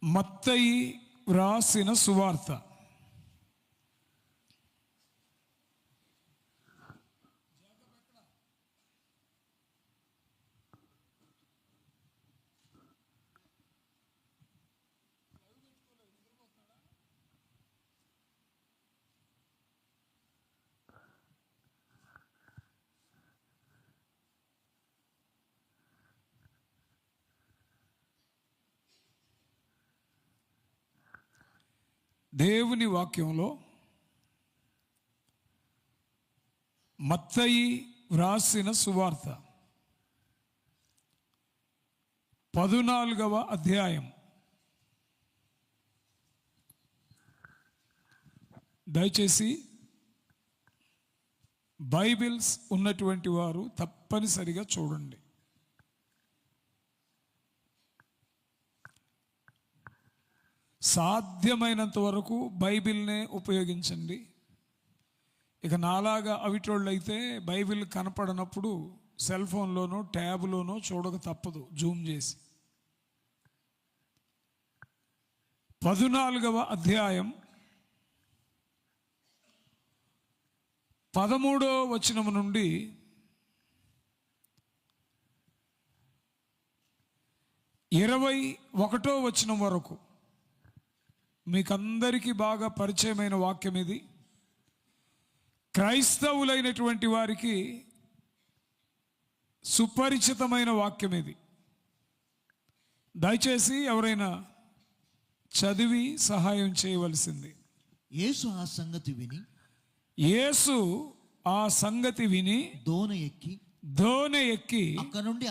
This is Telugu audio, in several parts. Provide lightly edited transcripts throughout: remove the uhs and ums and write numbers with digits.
మత్తయి వ్రాసిన సువార్త. దేవుని వాక్యంలో మత్తయి వ్రాసిన సువార్త 14వ అధ్యాయం. దయచేసి బైబిల్స్ ఉన్నటువంటి వారు తప్పనిసరిగా చూడండి. సాధ్యమైనంత వరకు బైబిల్నే ఉపయోగించండి. ఇక నాలాగా అవిటోళ్ళు అయితే బైబిల్ కనపడనప్పుడు సెల్ ఫోన్లోనో ట్యాబ్లోనో చూడక తప్పదు, జూమ్ చేసి. 14వ అధ్యాయం 13వ వచనం నుండి 21వ వచనం వరకు మీకందరికీ బాగా పరిచయమైన వాక్యం ఇది. క్రైస్తవులైనటువంటి వారికి సుపరిచితమైన వాక్యం ఇది. దయచేసి ఎవరైనా చదివి సహాయం చేయవలసింది. యేసు ఆ సంగతి విని దోణి ఎక్కి అక్కడ నుండి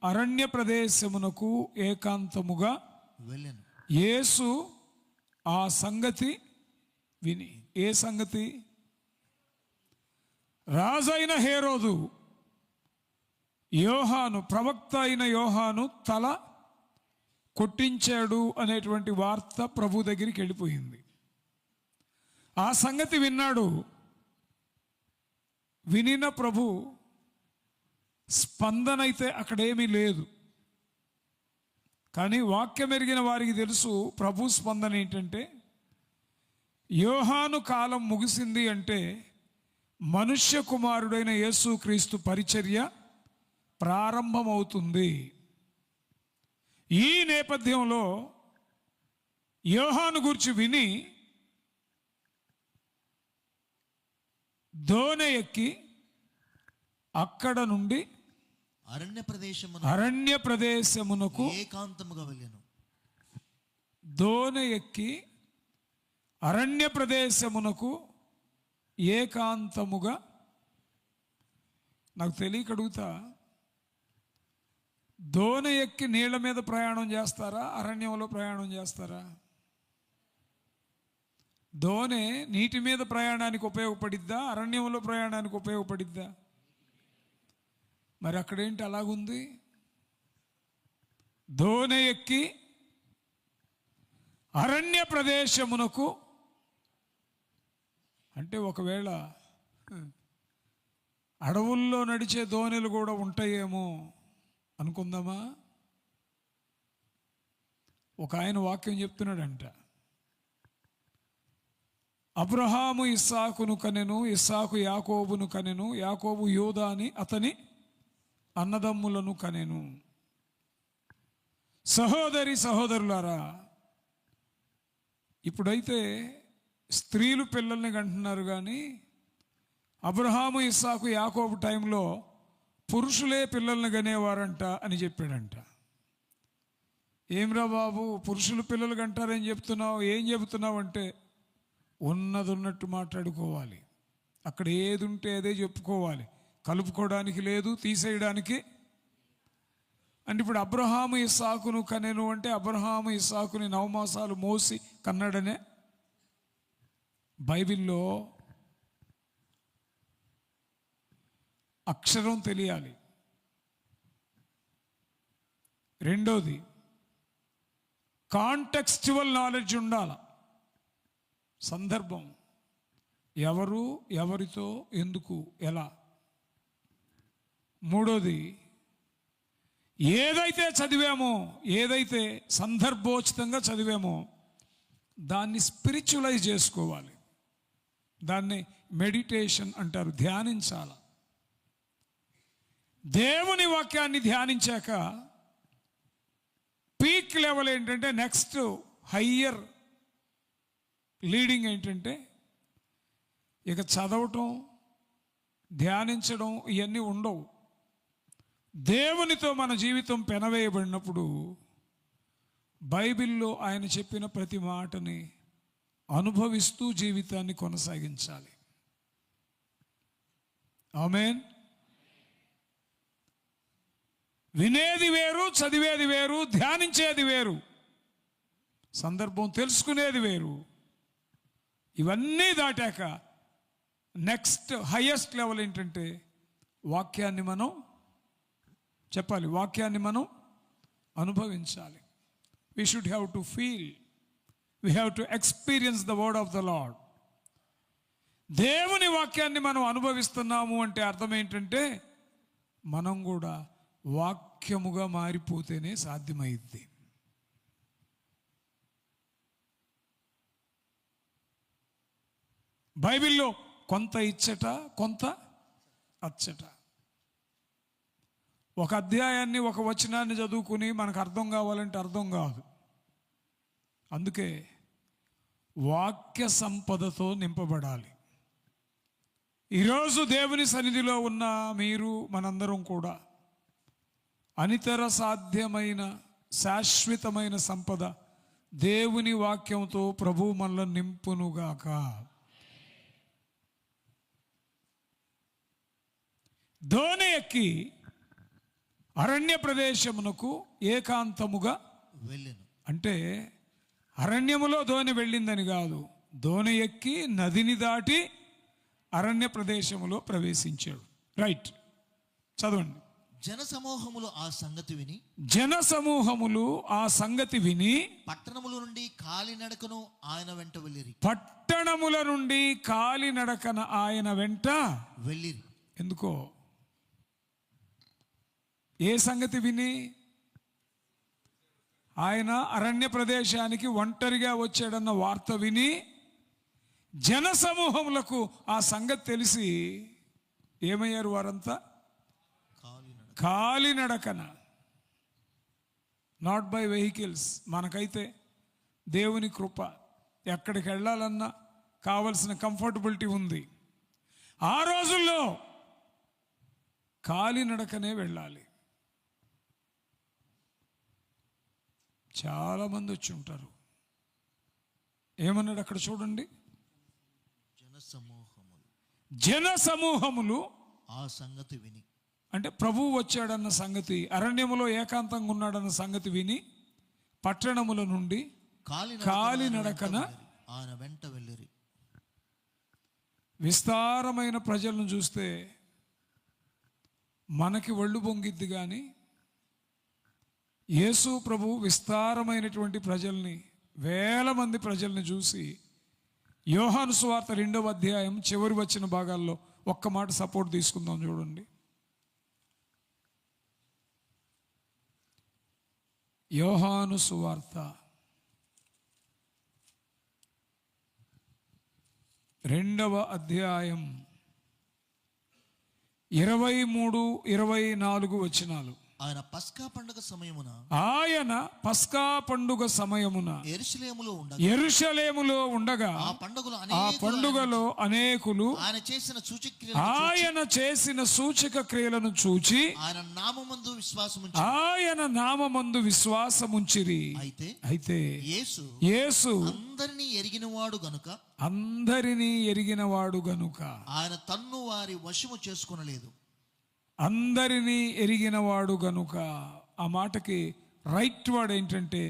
అరణ్య ప్రదేశమునకు ఏకాంతముగా వెళ్ళెను. యేసు ఆ సంగతి విని, ఏ సంగతి? రాజైన హేరోదు ప్రవక్త అయిన యోహాను తల కొట్టించాడు అనేటువంటి వార్త ప్రభు దగ్గరికి వెళ్ళిపోయింది. ఆ సంగతి విన్నాడు. వినిన ప్రభు స్పందన అయితే అక్కడేమీ లేదు. కానీ వాక్యం ఎరిగిన వారికి తెలుసు ప్రభు స్పందన ఏంటంటే, యోహాను కాలం ముగిసింది అంటే మనుష్య కుమారుడైన యేసుక్రీస్తు పరిచర్య ప్రారంభమవుతుంది. ఈ నేపథ్యంలో యోహాను గురించి విని దోణి ఎక్కి అక్కడ నుండి అరణ్య ప్రదేశమునకు ఏకాంతముగా వెళ్ళెను. దోణి ఎక్కి అరణ్య ప్రదేశమునకు ఏకాంతముగా. నాకు తెలియక అడుగుతా, దోణి ఎక్కి నీళ్ల మీద ప్రయాణం చేస్తారా, అరణ్యంలో ప్రయాణం చేస్తారా? దోణి నీటి మీద ప్రయాణానికి ఉపయోగపడిద్దా, అరణ్యంలో ప్రయాణానికి ఉపయోగపడిద్దా? మరి అక్కడేంటి అలాగుంది? దోణి ఎక్కి అరణ్య ప్రదేశమునకు అంటే ఒకవేళ అడవుల్లో నడిచే దోణిలు కూడా ఉంటాయేమో అనుకుందామా? ఒక ఆయన వాక్యం చెప్తున్నాడంట, అబ్రహాము ఇస్సాకును కనెను, ఇస్సాకు యాకోబును కనెను, యాకోబు యూదా అని అతని అన్నదమ్ములను కనెను. సహోదరులారా, ఇప్పుడైతే స్త్రీలు పిల్లల్ని కంటున్నారు, కానీ అబ్రహాము ఇస్సాకు యాకోబు టైంలో పురుషులే పిల్లల్ని కనేవారంట అని చెప్పాడంట. ఏమ్రా బాబు, పురుషులు పిల్లలు కంటారని చెప్తున్నావు, ఏం చెబుతున్నావు అంటే, ఉన్నది ఉన్నట్టు మాట్లాడుకోవాలి. అక్కడ ఏది ఉంటే అదే చెప్పుకోవాలి, కలుపుకోవడానికి లేదు, తీసేయడానికి. అంటే ఇప్పుడు అబ్రహాము ఇస్సాకును కనెను అంటే అబ్రహాము ఇస్సాకుని 9 మాసాలు మోసి కన్నాడనే బైబిల్లో అక్షరం తెలియాలి. రెండోది, కాంటెక్స్చువల్ నాలెడ్జ్ ఉండాలి. సందర్భం, ఎవరు, ఎవరితో, ఎందుకు, ఎలా. మూడోది, ఏదైతే చదివామో, ఏదైతే సందర్భోచితంగా చదివామో దాన్ని స్పిరిచువలైజ్ చేసుకోవాలి. దాన్ని మెడిటేషన్ అంటారు, ధ్యానించాలి. దేవుని వాక్యాన్ని ధ్యానించాక పీక్ లెవెల్ ఏంటంటే, నెక్స్ట్ హయ్యర్ లీడింగ్ ఏంటంటే, ఇక చదవటం, ధ్యానించడం ఇవన్నీ ఉండవు. దేవునితో మన జీవితం పెనవేయబడినప్పుడు బైబిల్లో ఆయన చెప్పిన ప్రతి మాటని అనుభవిస్తూ జీవితాన్ని కొనసాగించాలి. ఆమేన్. వినేది వేరు, చదివేది వేరు, ధ్యానించేది వేరు, సందర్భం తెలుసుకునేది వేరు. ఇవన్నీ దాటాక నెక్స్ట్ హైయెస్ట్ లెవెల్ ఏంటంటే, వాక్యాన్ని మనం చెప్పాలి, వాక్యాన్ని మనం అనుభవించాలి. We should have to feel, we have to experience the word of the Lord. దేవుని వాక్యాన్ని మనం అనుభవిస్తున్నాము అంటే అర్థం ఏంటంటే, మనం కూడా వాక్యముగా మారిపోతేనే సాధ్యమైద్ది. బైబిల్లో కొంత ఇచ్చట, కొంత అచ్చట. ఒక అధ్యాయాన్ని, ఒక వచనాన్ని చదువుకుని మనకు అర్థం కావాలంటే అర్థం కాదు. అందుకే వాక్య సంపదతో నింపబడాలి. ఈరోజు దేవుని సన్నిధిలో ఉన్న మీరు, మనందరం కూడా అనితర సాధ్యమైన శాశ్వతమైన సంపద దేవుని వాక్యంతో ప్రభువు మనల్ని నింపునుగాక. దోణి ఎక్కి అరణ్య ప్రదేశమునకు ఏకాంతముగా వెళ్ళెను. అంటే అరణ్యములో దోణి వెళ్ళిందని కాదు, దోణి ఎక్కి నదిని దాటి అరణ్య ప్రదేశములో ప్రవేశించాడు. రైట్, చదవండి. జనసమూహములు ఆ సంగతి విని, జనసమూహములు ఆ సంగతి విని పట్టణముల నుండి కాలినడకను ఆయన వెంట వెళ్ళిరి. పట్టణముల నుండి కాలినడకన ఆయన వెంట వెళ్ళిరి. ఎందుకో? ఏ సంగతి విని? ఆయన అరణ్య ప్రదేశానికి ఒంటరిగా వచ్చాడన్న వార్త విని జనసమూహములకు ఆ సంగతి తెలిసి ఏమయ్యారు? వారంతా కాలినడకన, నాట్ బై వెహికల్స్. మనకైతే దేవుని కృప, ఎక్కడికి వెళ్ళాలన్నా కావలసిన కంఫర్టబిలిటీ ఉంది. ఆ రోజుల్లో కాలినడకనే వెళ్ళాలి. చాలామంది వచ్చి ఉంటారు. ఏమన్నాడు అక్కడ చూడండి, జనసమూహములు ఆ సంగతి విని, అంటే ప్రభువు వచ్చాడన్న సంగతి, అరణ్యములో ఏకాంతంగా ఉన్నాడన్న సంగతి విని పట్టణముల నుండి కాలినడకన ఆయన వెంట వెళ్ళిరి. విస్తారమైన ప్రజలను చూస్తే మనకి ఒళ్ళు పొంగిద్ది, కానీ యేసు ప్రభు విస్తారమైనటువంటి ప్రజల్ని, వేల మంది ప్రజల్ని చూసి యోహాను సువార్త 2వ అధ్యాయం చివరి వచ్చిన భాగాల్లో ఒక్క మాట సపోర్ట్ తీసుకుందాం. చూడండి, యోహాను సువార్త 2వ అధ్యాయం 23, 24 వచనాలు. ఆయన పస్కా పండుగ సమయమున, ఆయన పస్కా పండుగ సమయమున యెరూషలేములో ఉండగా ఆ పండుగలో అనేకులు ఆయన చేసిన సూచక క్రియలను చూచి ఆయన నామమందు విశ్వాసముంచిరి. అయితే యేసు అందరినీ ఎరిగినవాడు గనుక ఆయన తన్ను వారి వశము చేసుకొనలేదు. అందరినీ ఎరిగినవాడు గనుక, ఆ మాటకి రైట్ వర్డ్ ఏంటంటే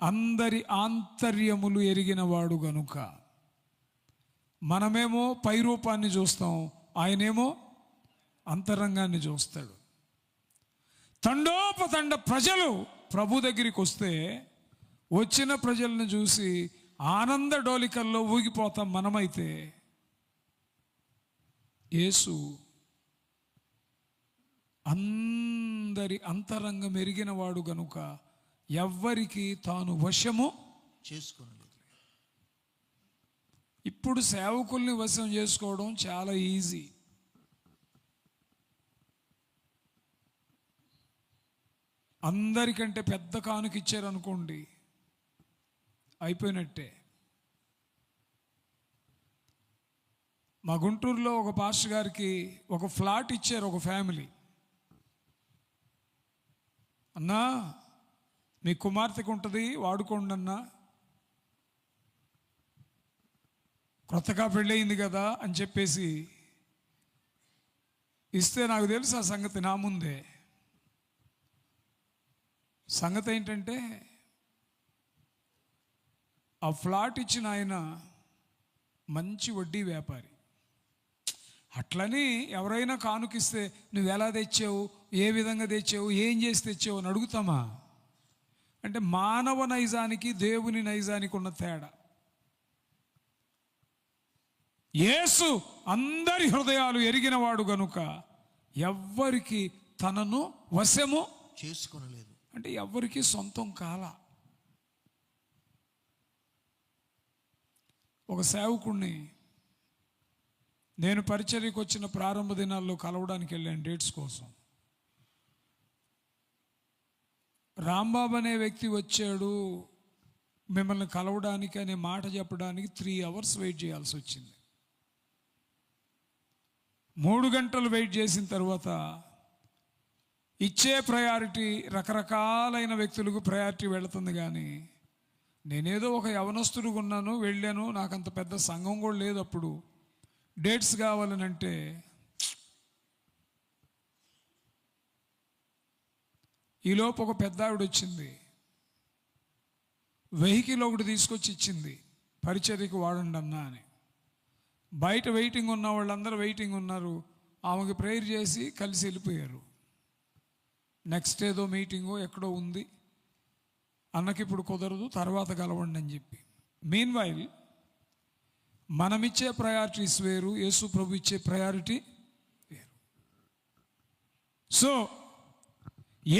అందరి ఆంతర్యములు ఎరిగినవాడు గనుక. మనమేమో పైరూపాన్ని చూస్తాం, ఆయనేమో అంతరంగాన్ని చూస్తాడు. తండోపతండ ప్రజలు ప్రభు దగ్గరికి వస్తే వచ్చిన ప్రజలను చూసి ఆనంద డోలికల్లో ఊగిపోతాం. మనమైతే యేసు అందరి అంతరంగం ఎరిగిన వాడు గనుక ఎవ్వరికి తాను వశము చేసుకోనలేదు. ఇప్పుడు సేవకుల్ని వశం చేసుకోవడం చాలా ఈజీ. అందరికంటే పెద్ద కానుక ఇచ్చారనుకోండి, అయిపోయినట్టే. మా గుంటూరులో ఒక పాస్టర్ గారికి ఒక ఫ్లాట్ ఇచ్చారు ఒక ఫ్యామిలీ. అన్నా మీ కుమార్తెకు ఉంటుంది, వాడుకోండి అన్నా, కొత్తగా పెళ్ళయింది కదా అని చెప్పేసి ఇస్తే, నాకు తెలుసు ఆ సంగతి నా ముందే. సంగతి ఏంటంటే ఆ ఫ్లాట్ ఇచ్చిన ఆయన మంచి వడ్డీ వ్యాపారి. అట్లని ఎవరైనా కానుకిస్తే నువ్వు ఎలా తెచ్చావు, ఏ విధంగా తెచ్చావు, ఏం చేసి తెచ్చావు అని అడుగుతామా? అంటే మానవ నైజానికి దేవుని నైజానికి ఉన్న తేడా. యేసు అందరి హృదయాలు ఎరిగినవాడు గనుక ఎవ్వరికి తనను వశము చేసుకోనలేదు. అంటే ఎవ్వరికి సొంతం కాల. ఒక సేవకుణ్ణి నేను పరిచర్యకు వచ్చిన ప్రారంభ దినాల్లో కలవడానికి వెళ్ళాను డేట్స్ కోసం. రాంబాబు అనే వ్యక్తి వచ్చాడు మిమ్మల్ని కలవడానికి అనే మాట చెప్పడానికి 3 hours వెయిట్ చేయాల్సి వచ్చింది. 3 గంటలు వెయిట్ చేసిన తర్వాత ఇచ్చే ప్రయారిటీ రకరకాలైన వ్యక్తులకు ప్రయారిటీ వెళుతుంది. కానీ నేనేదో ఒక యవనస్తుడుగా ఉన్నాను, వెళ్ళాను, నాకు అంత పెద్ద సంఘం కూడా లేదు. అప్పుడు డేట్స్ కావాలని అంటే ఈలోపు ఒక పెద్ద ఆవిడ వచ్చింది, వెహికల్ ఒకటి తీసుకొచ్చి ఇచ్చింది, పరిచర్యకు వాడండి అన్నా అని. బయట వెయిటింగ్ ఉన్న వాళ్ళందరూ వెయిటింగ్ ఉన్నారు. ఆమెకి ప్రేయర్ చేసి కలిసి వెళ్ళిపోయారు. నెక్స్ట్ ఏదో మీటింగో ఎక్కడో ఉంది, అన్నకి ఇప్పుడు కుదరదు, తర్వాత కలవండి అని చెప్పి. మీన్ వైల్ మనమిచ్చే ప్రయారిటీస్ వేరు, యేసు ప్రభు ఇచ్చే ప్రయారిటీ వేరు. సో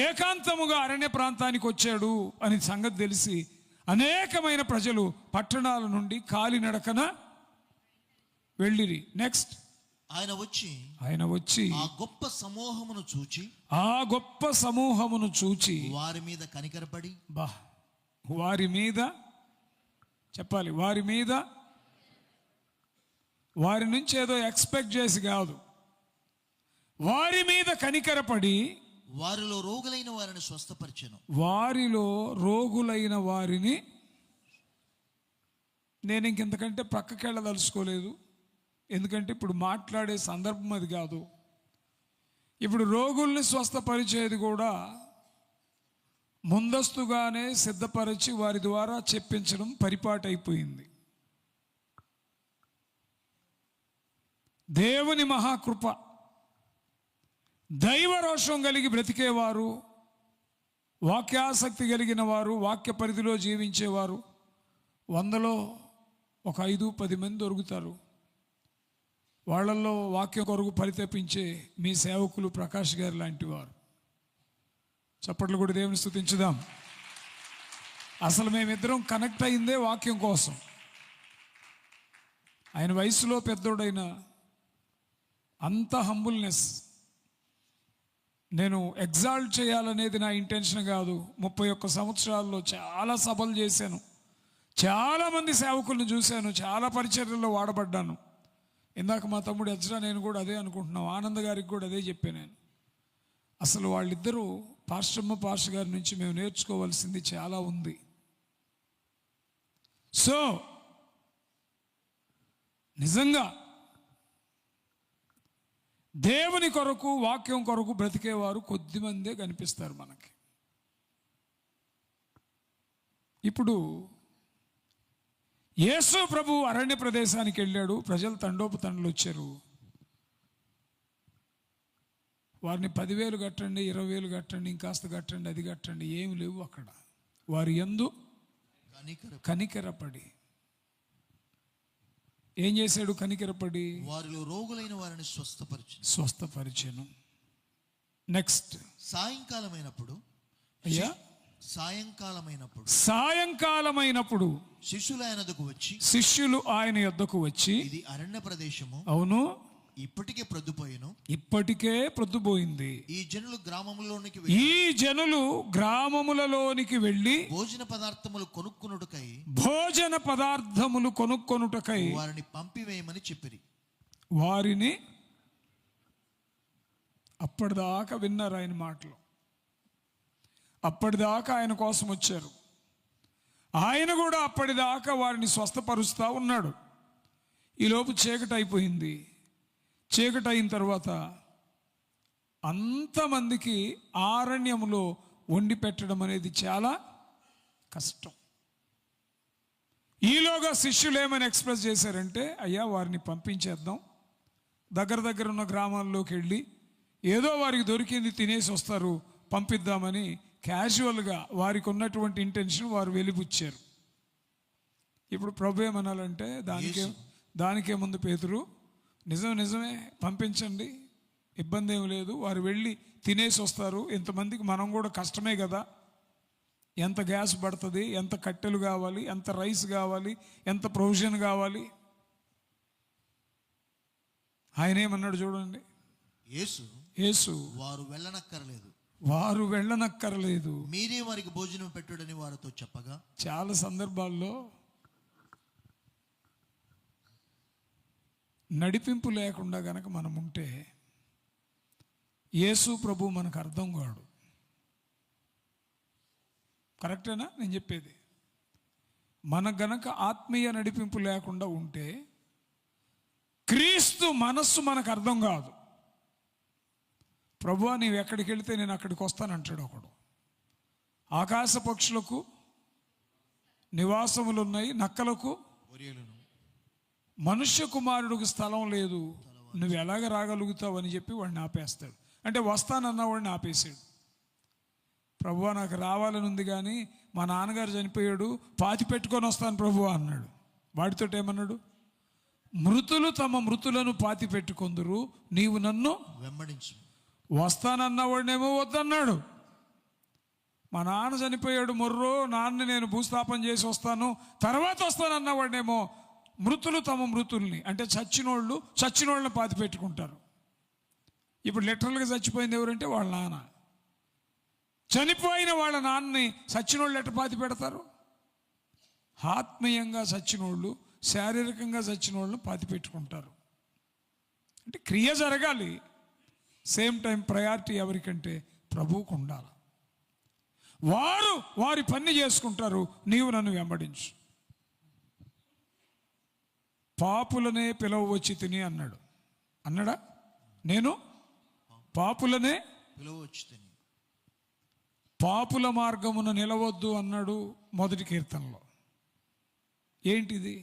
ఏకాంతముగా అరణ్య ప్రాంతానికి వచ్చాడు అని సంగతి తెలిసి అనేకమైన ప్రజలు పట్టణాల నుండి కాలినడకన వెళ్ళిరి. నెక్స్ట్ ఆయన వచ్చి ఆ గొప్ప సమూహమును చూచి వారి మీద కనికరపడి, వారి మీద చెప్పాలి, వారి నుంచి ఏదో ఎక్స్పెక్ట్ చేసి కాదు, వారి మీద కనికరపడి వారిలో రోగులైన వారిని స్వస్థపరిచెను. నేను ఇంకెంతకంటే పక్కకి వెళ్ళదలుచుకోలేదు. ఎందుకంటే ఇప్పుడు మాట్లాడే సందర్భం అది కాదు. ఇప్పుడు రోగుల్ని స్వస్థపరిచేది కూడా ముందస్తుగానే సిద్ధపరిచి వారి ద్వారా చెప్పించడం పరిపాటైపోయింది. దేవుని మహాకృప, దైవ రోషం కలిగి బ్రతికేవారు, వాక్యాసక్తి కలిగిన వారు, వాక్య పరిధిలో జీవించేవారు 100లో ఒక 5-10 మంది దొరుకుతారు. వాళ్ళల్లో వాక్యం కొరకు పరితపించే మీ సేవకులు ప్రకాష్ గారు లాంటి వారు. చప్పట్లు కూడా దేవుని స్తుతించుదాం. అసలు మేమిద్దరం కనెక్ట్ అయిందే వాక్యం కోసం. ఆయన వయసులో పెద్దోడైన అంత హంబుల్నెస్, నేను ఎగ్జాల్ట్ చేయాలనేది నా ఇంటెన్షన్ కాదు. 31 సంవత్సరాల్లో చాలా సభలు చేశాను, చాలామంది సేవకులను చూశాను, చాలా పరిచర్యల్లో వాడబడ్డాను. ఇందాక మా తమ్ముడు ఎజ్రా నేను కూడా అదే అనుకుంటున్నాం, ఆనంద్ గారికి కూడా అదే చెప్పాను నేను. అసలు వాళ్ళిద్దరూ పాస్టర్ గారి నుంచి మేము నేర్చుకోవాల్సింది చాలా ఉంది. సో నిజంగా దేవుని కొరకు, వాక్యం కొరకు బ్రతికేవారు కొద్దిమందే కనిపిస్తారు మనకి. ఇప్పుడు యేసు ప్రభు అరణ్య ప్రదేశానికి వెళ్ళాడు. ప్రజలు తండోపతండలు వచ్చారు. వారిని 10,000 కట్టండి, 20,000 కట్టండి, ఇంకాస్త కట్టండి, అది కట్టండి, ఏమి లేవు అక్కడ. వారి యందు కనికరపడి ఏం చేశాడు? కనికరపడి వారిలో రోగులైన వారిని స్వస్థపరిచెను. నెక్స్ట్ సాయంకాలమైనప్పుడు అయ్యా సాయంకాలమైనప్పుడు శిష్యులు ఆయన యొద్దకు వచ్చి ఇది అరణ్య ప్రదేశము, అవును, ఇప్పటికే ప్రొద్దుపోయింది, ఈ జనులు గ్రామములలోనికి వెళ్ళి భోజన పదార్థములు కొనుక్కొనుటకై వారిని పంపివేయమని చెప్పిరి. వారిని అప్పటిదాకా విన్నారు ఆయన మాటలు, అప్పటిదాకా ఆయన కోసం వచ్చారు. ఆయన కూడా అప్పటిదాకా వారిని స్వస్థపరుస్తూ ఉన్నాడు. ఈలోపు చీకటి అయిపోయింది. చీకటి అయిన తర్వాత అంతమందికి ఆరణ్యంలో వండి పెట్టడం అనేది చాలా కష్టం. ఈలోగా శిష్యులు ఏమని ఎక్స్ప్రెస్ చేశారంటే, అయ్యా వారిని పంపించేద్దాం, దగ్గర ఉన్న గ్రామాల్లోకి వెళ్ళి ఏదో వారికి దొరికింది తినేసి వస్తారు, పంపిద్దామని క్యాజువల్గా వారికి ఉన్నటువంటి ఇంటెన్షన్ వారు వెలిబుచ్చారు. ఇప్పుడు ప్రభు ఏమనాలంటే, దానికే ముందు పేతురు, నిజమే పంపించండి, ఇబ్బంది ఏమి లేదు, వారు వెళ్ళి తినేసి వస్తారు, ఇంతమందికి మనం కూడా కష్టమే కదా, ఎంత గ్యాస్ పడుతుంది, ఎంత కట్టెలు కావాలి, ఎంత రైస్ కావాలి, ఎంత ప్రొవిజన్ కావాలి. ఆయన ఏమన్నాడు చూడండి, యేసు వారు వెళ్ళనక్కరలేదు, మీరే వారికి భోజనం పెట్టుడని వారితో చెప్పగా. చాలా సందర్భాల్లో నడిపింపు లేకుండా గనక మనం ఉంటే యేసు ప్రభు మనకు అర్థం కాడు. కరెక్టేనా నేను చెప్పేది? మనకు గనక ఆత్మీయ నడిపింపు లేకుండా ఉంటే క్రీస్తు మనస్సు మనకు అర్థం కాదు. ప్రభువా నీవు ఎక్కడికి వెళితే నేను అక్కడికి వస్తానంటాడు ఒకడు. ఆకాశ పక్షులకు నివాసములు ఉన్నాయి, నక్కలకు మనుష్య కుమారుడికి స్థలం లేదు, నువ్వు ఎలాగ రాగలుగుతావు అని చెప్పి వాడిని ఆపేస్తాడు. అంటే వస్తానన్న వాడిని ఆపేశాడు. ప్రభువా నాకు రావాలని ఉంది కానీ మా నాన్నగారు చనిపోయాడు, పాతి పెట్టుకొని వస్తాను ప్రభువా అన్నాడు. వాడితో ఏమన్నాడు, మృతులు తమ మృతులను పాతి పెట్టుకొందురు, నీవు నన్ను వెంబడించు. వస్తానన్నవాడినేమో వద్దన్నాడు. మా నాన్న చనిపోయాడు, మొర్రో నాన్నని నేను భూస్థాపన చేసి వస్తాను, తర్వాత వస్తానన్నవాడినేమో మృతులు తమ మృతుల్ని, అంటే చచ్చినోళ్ళని పాతి పెట్టుకుంటారు. ఇప్పుడు లిటరల్గా చచ్చిపోయింది ఎవరంటే వాళ్ళ నాన్న. చనిపోయిన వాళ్ళ నాన్నని చచ్చినోళ్ళు ఎట్ట పాతి పెడతారు? ఆత్మీయంగా చచ్చినోళ్ళు, శారీరకంగా చచ్చినోళ్ళని పాతి పెట్టుకుంటారు. అంటే క్రియ జరగాలి, సేమ్ టైం ప్రయారిటీ ఎవరికంటే ప్రభువుకు ఉండాలి. వారి పని చేసుకుంటారు, నీవు నన్ను వెంబడించు. పాపులనే పిలవచ్చి తిని అన్నాడా? నేను పాపులనే పిలవచ్చి తిని, పాపుల మార్గమున నిలవద్దు అన్నాడు మొదటి కీర్తనలో. ఏంటిది?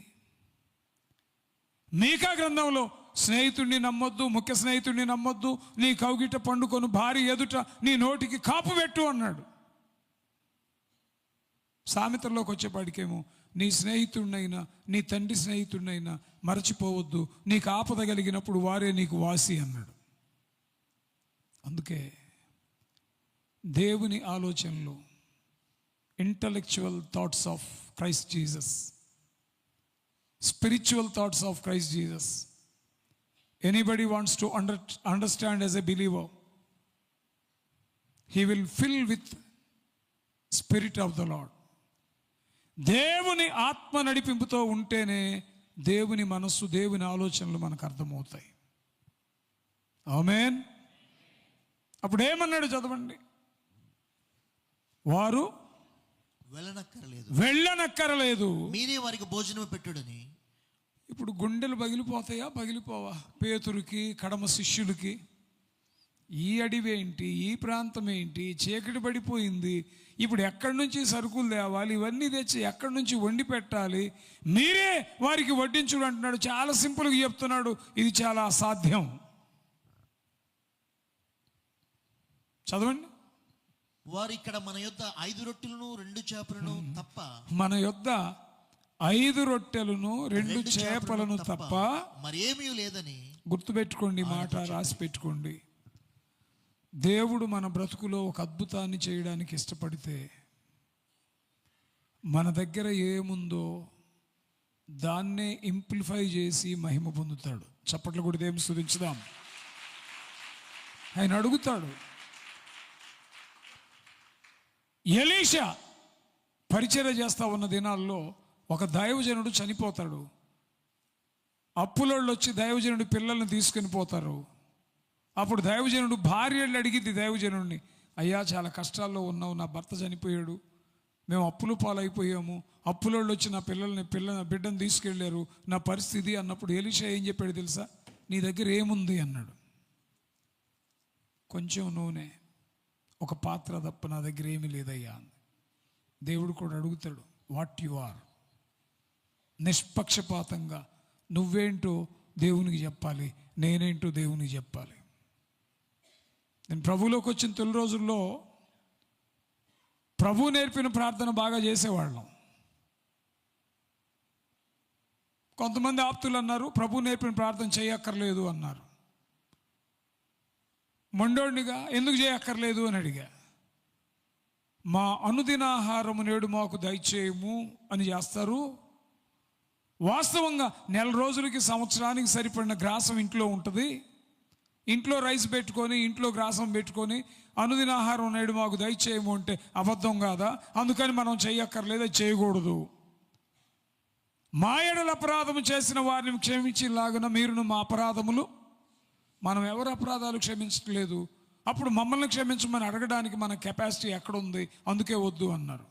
మీకా గ్రంథంలో స్నేహితుడిని నమ్మొద్దు, ముఖ్య స్నేహితుడిని నమ్మొద్దు, నీ కౌగిట పండుకొని భార్య ఎదుట నీ నోటికి కాపు పెట్టు అన్నాడు. సామెతల్లోకి వచ్చేపాటికేమో నీ స్నేహితుడినైనా నీ తండ్రి స్నేహితుడినైనా మరచిపోవద్దు, నీకు ఆపద కలిగినప్పుడు వారే నీకు వాసి అన్నాడు. అందుకే దేవుని ఆలోచనలు, intellectual thoughts of Christ Jesus, spiritual thoughts of Christ Jesus. Anybody wants to understand as a believer, he will fill with spirit of the Lord. దేవుని ఆత్మ నడిపింపుతో ఉంటేనే దేవుని మనస్సు, దేవుని ఆలోచనలు మనకు అర్థమవుతాయి. ఆమేన్. అప్పుడు ఏమన్నాడు చదవండి, వారు వెళ్ళనక్కరలేదు, మీరే వారికి భోజనం పెట్టుడని. ఇప్పుడు గుండెలు పగిలిపోతాయా? పగిలిపోవా? పేతురుకి, కడమ శిష్యులకి ఈ అడవి ఏంటి, ఈ ప్రాంతం ఏంటి, చీకటి పడిపోయింది, ఇప్పుడు ఎక్కడి నుంచి సరుకులు తేవాలి, ఇవన్నీ తెచ్చి ఎక్కడి నుంచి వండి పెట్టాలి, మీరే వారికి వడ్డించుడు అంటున్నాడు. చాలా సింపుల్గా చెప్తున్నాడు, ఇది చాలా అసాధ్యం. చదవండి. వారు ఇక్కడ మన యొద్ద 5 రొట్టెలను 2 చేపలను తప్ప, మన యొద్ద 5 రొట్టెలను 2 చేపలను తప్ప మరేమీ లేదని గుర్తుపెట్టుకోండి, మాట రాసి పెట్టుకోండి. దేవుడు మన బ్రతుకులో ఒక అద్భుతాన్ని చేయడానికి ఇష్టపడితే మన దగ్గర ఏముందో దాన్నే ఇంప్లిఫై చేసి మహిమ పొందుతాడు. చప్పట్లు కూడా దేవుని స్తుతించుదాం. ఆయన అడుగుతాడు. ఎలీషా పరిచర్య చేస్తా ఉన్న దినాల్లో ఒక దైవజనుడు చనిపోతాడు. అప్పులోళ్ళు వచ్చి దైవజనుడి పిల్లల్ని తీసుకుని పోతారు. అప్పుడు దైవజనుడు భార్యలు అడిగింది దైవజనుడిని, అయ్యా చాలా కష్టాల్లో ఉన్నావు, నా భర్త చనిపోయాడు, మేము అప్పులు పాలైపోయాము, అప్పులోళ్ళు వచ్చి నా బిడ్డను తీసుకెళ్ళారు, నా పరిస్థితి అన్నప్పుడు ఎలీషా ఏం చెప్పాడు తెలుసా? నీ దగ్గర ఏముంది అన్నాడు. కొంచెం నూనె, ఒక పాత్ర తప్ప నా దగ్గర ఏమీ లేదయ్యా. దేవుడు కూడా అడుగుతాడు, వాట్ యు ఆర్. నిష్పక్షపాతంగా నువ్వేంటో దేవునికి చెప్పాలి, నేనేంటో దేవునికి చెప్పాలి. నేను ప్రభువులోకి వచ్చిన తొలి రోజుల్లో ప్రభు నేర్పిన ప్రార్థన బాగా చేసేవాళ్ళం. కొంతమంది ఆప్తులు అన్నారు, ప్రభు నేర్పిన ప్రార్థన చేయక్కర్లేదు అన్నారు. మొండోడినిగా ఎందుకు చేయక్కర్లేదు అని అడిగా. మా అనుదినాహారము నేడు మాకు దయచేయము అని చేస్తారు. వాస్తవంగా నెల రోజులకి సంవత్సరానికి సరిపడిన గ్రాసం ఇంట్లో ఉంటుంది. ఇంట్లో రైస్ పెట్టుకొని, ఇంట్లో గ్రాసం పెట్టుకొని అనుదినాహారం నేడు మాకు దయచేయము అంటే అబద్ధం కాదా? అందుకని మనం చేయక్కర్లేదు, చేయకూడదు. మా ఎడల అపరాధము చేసిన వారిని క్షమించేలాగున మీరును మా అపరాధములు, మనం ఎవరు అపరాధాలు క్షమించట్లేదు, అప్పుడు మమ్మల్ని క్షమించమని అడగడానికి మన కెపాసిటీ ఎక్కడుంది? అందుకే వద్దు అన్నారు.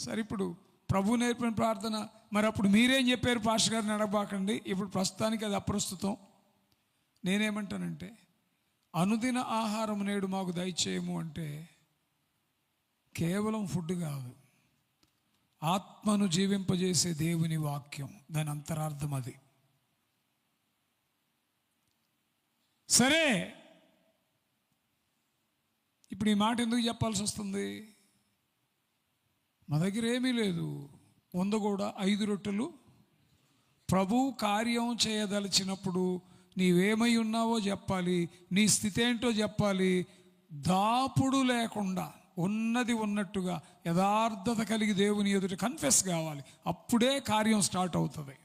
సరే, ఇప్పుడు ప్రభు నేర్పిన ప్రార్థన మరి అప్పుడు మీరేం చెప్పారు పాస్టర్ గారిని అడగబాకండి. ఇప్పుడు ప్రస్తుతానికి అది అప్రస్తుతం. నేనేమంటానంటే, అనుదిన ఆహారం నేడు మాకు దయచేయము అంటే కేవలం ఫుడ్ కాదు, ఆత్మను జీవింపజేసే దేవుని వాక్యం, దాని అంతరార్థం అది. సరే, ఇప్పుడు ఈ మాట ఎందుకు చెప్పాల్సి వస్తుంది? మా దగ్గర ఏమీ లేదు, వంద కూడా 5 రొట్టెలు. ప్రభు కార్యం చేయదలిచినప్పుడు నీవేమై ఉన్నావో చెప్పాలి, నీ స్థితి ఏంటో చెప్పాలి. దాపుడు లేకుండా ఉన్నది ఉన్నట్టుగా యథార్థత కలిగి దేవుని ఎదుట కన్ఫెస్ కావాలి. అప్పుడే కార్యం స్టార్ట్ అవుతుంది.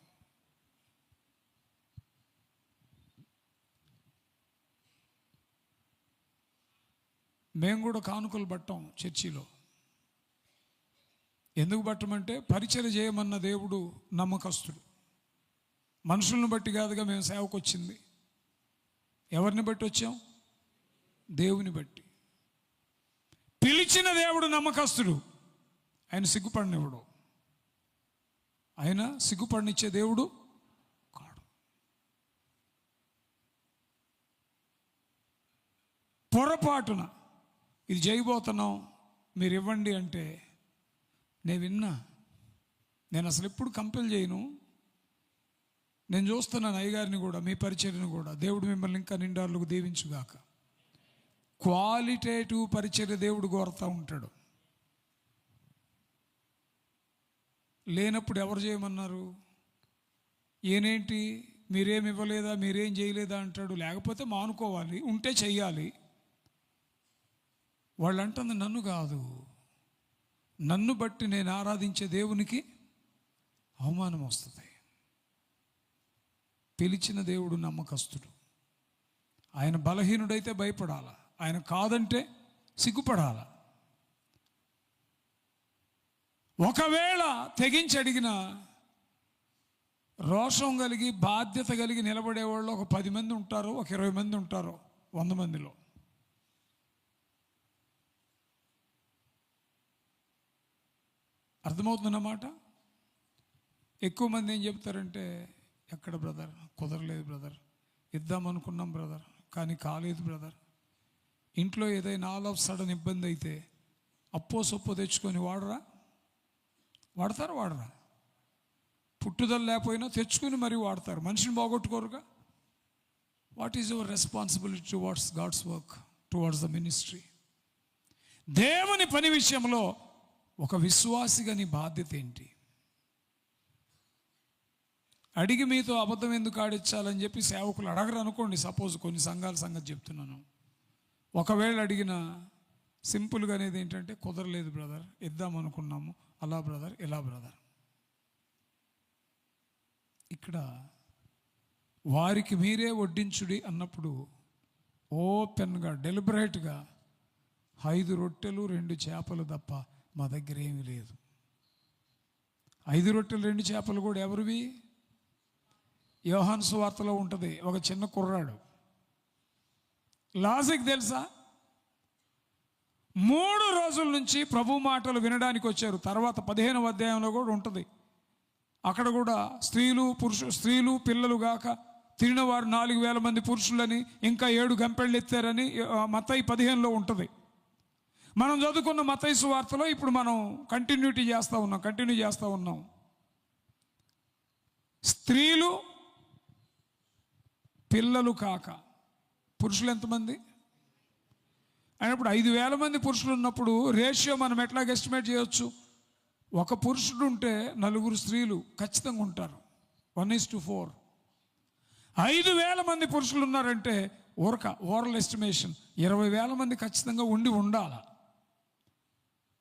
మేము కూడా కానుకలు పట్టాం చర్చిలో. ఎందుకు పట్టమంటే, పరిచర్య చేయమన్న దేవుడు నమ్మకస్తుడు. మనుషులను బట్టి కాదుగా మేము సేవకు వచ్చింది. ఎవరిని బట్టి వచ్చాం? దేవుని బట్టి. పిలిచిన దేవుడు నమ్మకస్తుడు. ఆయన సిగ్గుపడినవాడు. ఆయన సిగ్గుపడినిచ్చే దేవుడు కాడు. పొరపాటున ఇది చేయబోతున్నాం, మీరు ఇవ్వండి అంటే నేను విన్నా. నేను అసలు ఎప్పుడు కంపెల్ చేయను. నేను చూస్తున్నాను అయ్యగారిని కూడా, మీ పరిచర్యను కూడా. దేవుడు మిమ్మల్ని ఇంకా నిండార్లకు దీవించుగాక. క్వాలిటేటివ్ పరిచర్య దేవుడు కోరుతూ ఉంటాడు. లేనప్పుడు ఎవరు చేయమన్నారు? ఏనేంటి మీరేమి ఇవ్వలేదా, మీరేం చేయలేదా అంటాడు. లేకపోతే మానుకోవాలి, ఉంటే చెయ్యాలి. వాళ్ళు అంటుంది నన్ను కాదు, నన్ను బట్టి నేను ఆరాధించే దేవునికి అవమానం వస్తుంది. పిలిచిన దేవుడు నమ్మకస్తుడు. ఆయన బలహీనుడైతే భయపడాల, ఆయన కాదంటే సిగ్గుపడాల. ఒకవేళ తెగించి అడిగిన రోషం కలిగి బాధ్యత కలిగి నిలబడేవాళ్ళు ఒక 10 మంది ఉంటారు, ఒక 20 మంది ఉంటారు 100 మందిలో. అర్థమవుతుందన్నమాట. ఎక్కువ మంది ఏం చెప్తారంటే, ఎక్కడ బ్రదర్, కుదరలేదు బ్రదర్, ఇద్దామనుకున్నాం బ్రదర్, కానీ కాలేదు బ్రదర్. ఇంట్లో ఏదైనా ఆల్ ఆఫ్ సడన్ ఇబ్బంది అయితే అప్పో సొప్పో తెచ్చుకొని వాడతారా? పుట్టుదల లేకపోయినా తెచ్చుకుని మరీ వాడతారు. మనిషిని బాగొట్టుకోరుగా. What is your responsibility towards God's work, towards the ministry? దేవుని పని విషయంలో ఒక విశ్వాసిగా నీ బాధ్యత ఏంటి? అడిగి మీతో అబద్ధం ఎందుకు ఆడించాలని చెప్పి సేవకులు అడగరు అనుకోండి. సపోజ్ కొన్ని సంఘాల సంగతి చెప్తున్నాను. ఒకవేళ అడిగిన సింపుల్గా అనేది ఏంటంటే, కుదరలేదు బ్రదర్, ఇద్దాం అనుకున్నాము, అలా బ్రదర్, ఇలా బ్రదర్. ఇక్కడ వారికి మీరే వడ్డించుడి అన్నప్పుడు ఓపెన్గా డెలిబరేట్గా 5 రొట్టెలు 2 చేపలు తప్ప మా దగ్గర ఏమీ లేదు. 5 రొట్టెలు 2 చేపలు కూడా ఎవరివి? యోహాను సువార్తలో ఉంటుంది. ఒక చిన్న కుర్రాడు. లాజిక్ తెలుసా? 3 రోజుల నుంచి ప్రభు మాటలు వినడానికి వచ్చారు. తర్వాత 15వ అధ్యాయంలో కూడా ఉంటుంది. అక్కడ కూడా స్త్రీలు పిల్లలు గాక తిరిగిన వారు 4,000 మంది పురుషులని, ఇంకా 7 గంపెళ్ళు ఎత్తారని మత్తయి 15లో ఉంటుంది. మనం చదువుకున్న మత్తయి సువార్తలో ఇప్పుడు మనం కంటిన్యూ చేస్తూ ఉన్నాం. స్త్రీలు పిల్లలు కాక పురుషులు ఎంతమంది అయినప్పుడు 5,000 మంది పురుషులు ఉన్నప్పుడు రేషియో మనం ఎట్లాగ ఎస్టిమేట్ చేయొచ్చు? ఒక పురుషుడు ఉంటే 4 స్త్రీలు ఖచ్చితంగా ఉంటారు. 1:4. 5,000 మంది పురుషులు ఉన్నారంటే ఓరల్ ఎస్టిమేషన్ 20,000 మంది ఖచ్చితంగా ఉండాలి.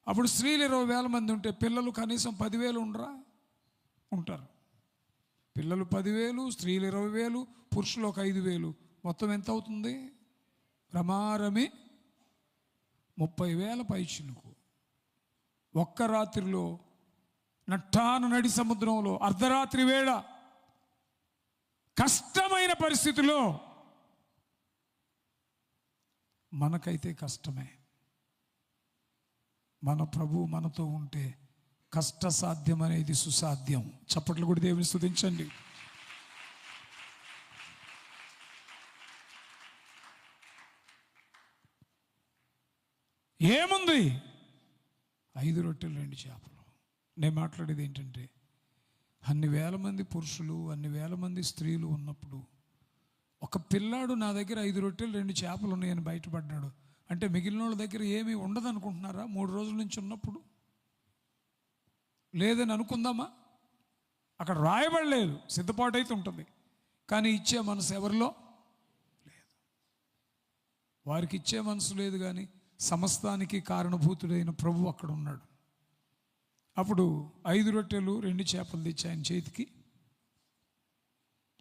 అప్పుడు స్త్రీలు 20,000 మంది ఉంటే పిల్లలు కనీసం 10,000 ఉంటారు. పిల్లలు 10,000, స్త్రీలు 20,000, పురుషులు ఒక 5,000, మొత్తం ఎంత అవుతుంది? రమారమి 30,000 పైచిలుకు. ఒక్క రాత్రిలో నడి సముద్రంలో అర్ధరాత్రి వేళ కష్టమైన పరిస్థితిలో మనకైతే కష్టమే. మన ప్రభు మనతో ఉంటే కష్ట సాధ్యం అనేది సుసాధ్యం. చప్పట్లు కూడా దేవుని స్తుతించండి. ఏముంది? 5 రొట్టెలు 2 చేపలు. నేను మాట్లాడేది ఏంటంటే, అన్ని వేల మంది పురుషులు, అన్ని వేల మంది స్త్రీలు ఉన్నప్పుడు ఒక పిల్లాడు నా దగ్గర 5 రొట్టెలు 2 చేపలు ఉన్నాయని బయటపడ్డాడు అంటే మిగిలిన వాళ్ళ దగ్గర ఏమీ ఉండదు అనుకుంటున్నారా? 3 రోజుల నుంచి ఉన్నప్పుడు లేదని అనుకుందామా? అక్కడ రాయబడలేదు, సిద్ధపాటు అయితే ఉంటుంది, కానీ ఇచ్చే మనసు ఎవరిలో లేదు. వారికి ఇచ్చే మనసు లేదు, కానీ సమస్తానికి కారణభూతుడైన ప్రభు అక్కడ ఉన్నాడు. అప్పుడు 5 రొట్టెలు 2 చేపలు తెచ్చి ఆయన చేతికి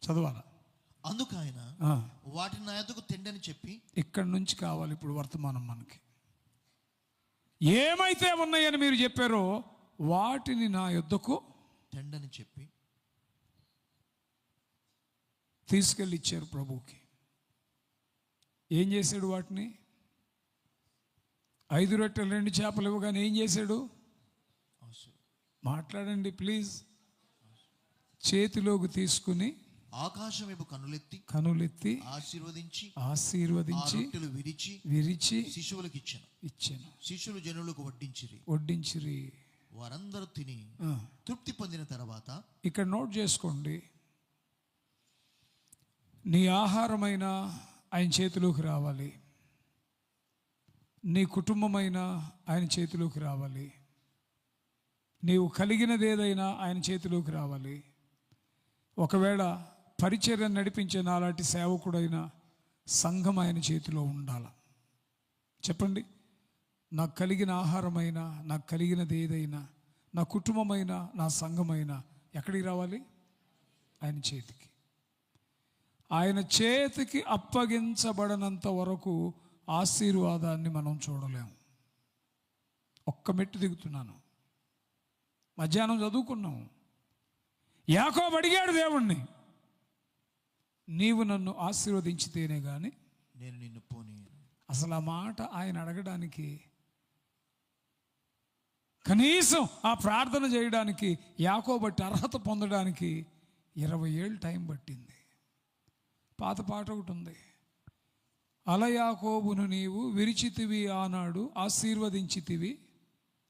చదవాల. అందుకు ఆయన వాటిని నా యొద్దకు తెండని చెప్పి, ఇక్కడి నుంచి కావాలి ఇప్పుడు వర్తమానం మనకి. ఏమైతే ఉన్నాయని మీరు చెప్పారో వాటిని నా యొద్దకు తెండని చెప్పి తీసుకెళ్ళి ఇచ్చారు ప్రభువుకి. ఏం చేశాడు? వాటిని 5 రొట్టెలు 2 చేపలు ఇవ్వగానే ఏం చేశాడు? మాట్లాడండి ప్లీజ్. చేతిలోకి తీసుకుని ఆకాశం వైపు కనులెత్తి ఆశీర్వదించి విరిచి శిశువులకు ఇచ్చాను. శిశువులు జనులకు వడ్డించిరి. వారందరూ తిని తృప్తి పొందిన తర్వాత, ఇక్కడ నోట్ చేసుకోండి, నీ ఆహారమైన ఆయన చేతిలోకి రావాలి, నీ కుటుంబమైన ఆయన చేతిలోకి రావాలి, నీవు కలిగినది ఏదైనా ఆయన చేతిలోకి రావాలి. ఒకవేళ పరిచర్య నడిపించే నాలాంటి సేవకుడైన సంఘం ఆయన చేతిలో ఉండాలి. చెప్పండి, నాకు కలిగిన ఆహారమైనా, నాకు కలిగినది ఏదైనా, నా కుటుంబమైనా, నా సంఘమైనా ఎక్కడికి రావాలి? ఆయన చేతికి. ఆయన చేతికి అప్పగించబడనంత వరకు ఆశీర్వాదాన్ని మనం చూడలేము. ఒక్క మెట్టు దిగుతున్నాను. మధ్యాహ్నం చదువుకున్నాం. యాకోబు అడిగాడు దేవుణ్ణి, నీవు నన్ను ఆశీర్వదించితేనే కానీ నేను నిన్ను పోనీయను. అసలు ఆ మాట ఆయన అడగడానికి, కనీసం ఆ ప్రార్థన చేయడానికి యాకోబు అర్హత పొందడానికి 20 ఏళ్ళు టైం పట్టింది. పాత పాట ఒకటి ఉంది, అలయాకోబును నీవు విరిచితివి, ఆనాడు ఆశీర్వదించితివి,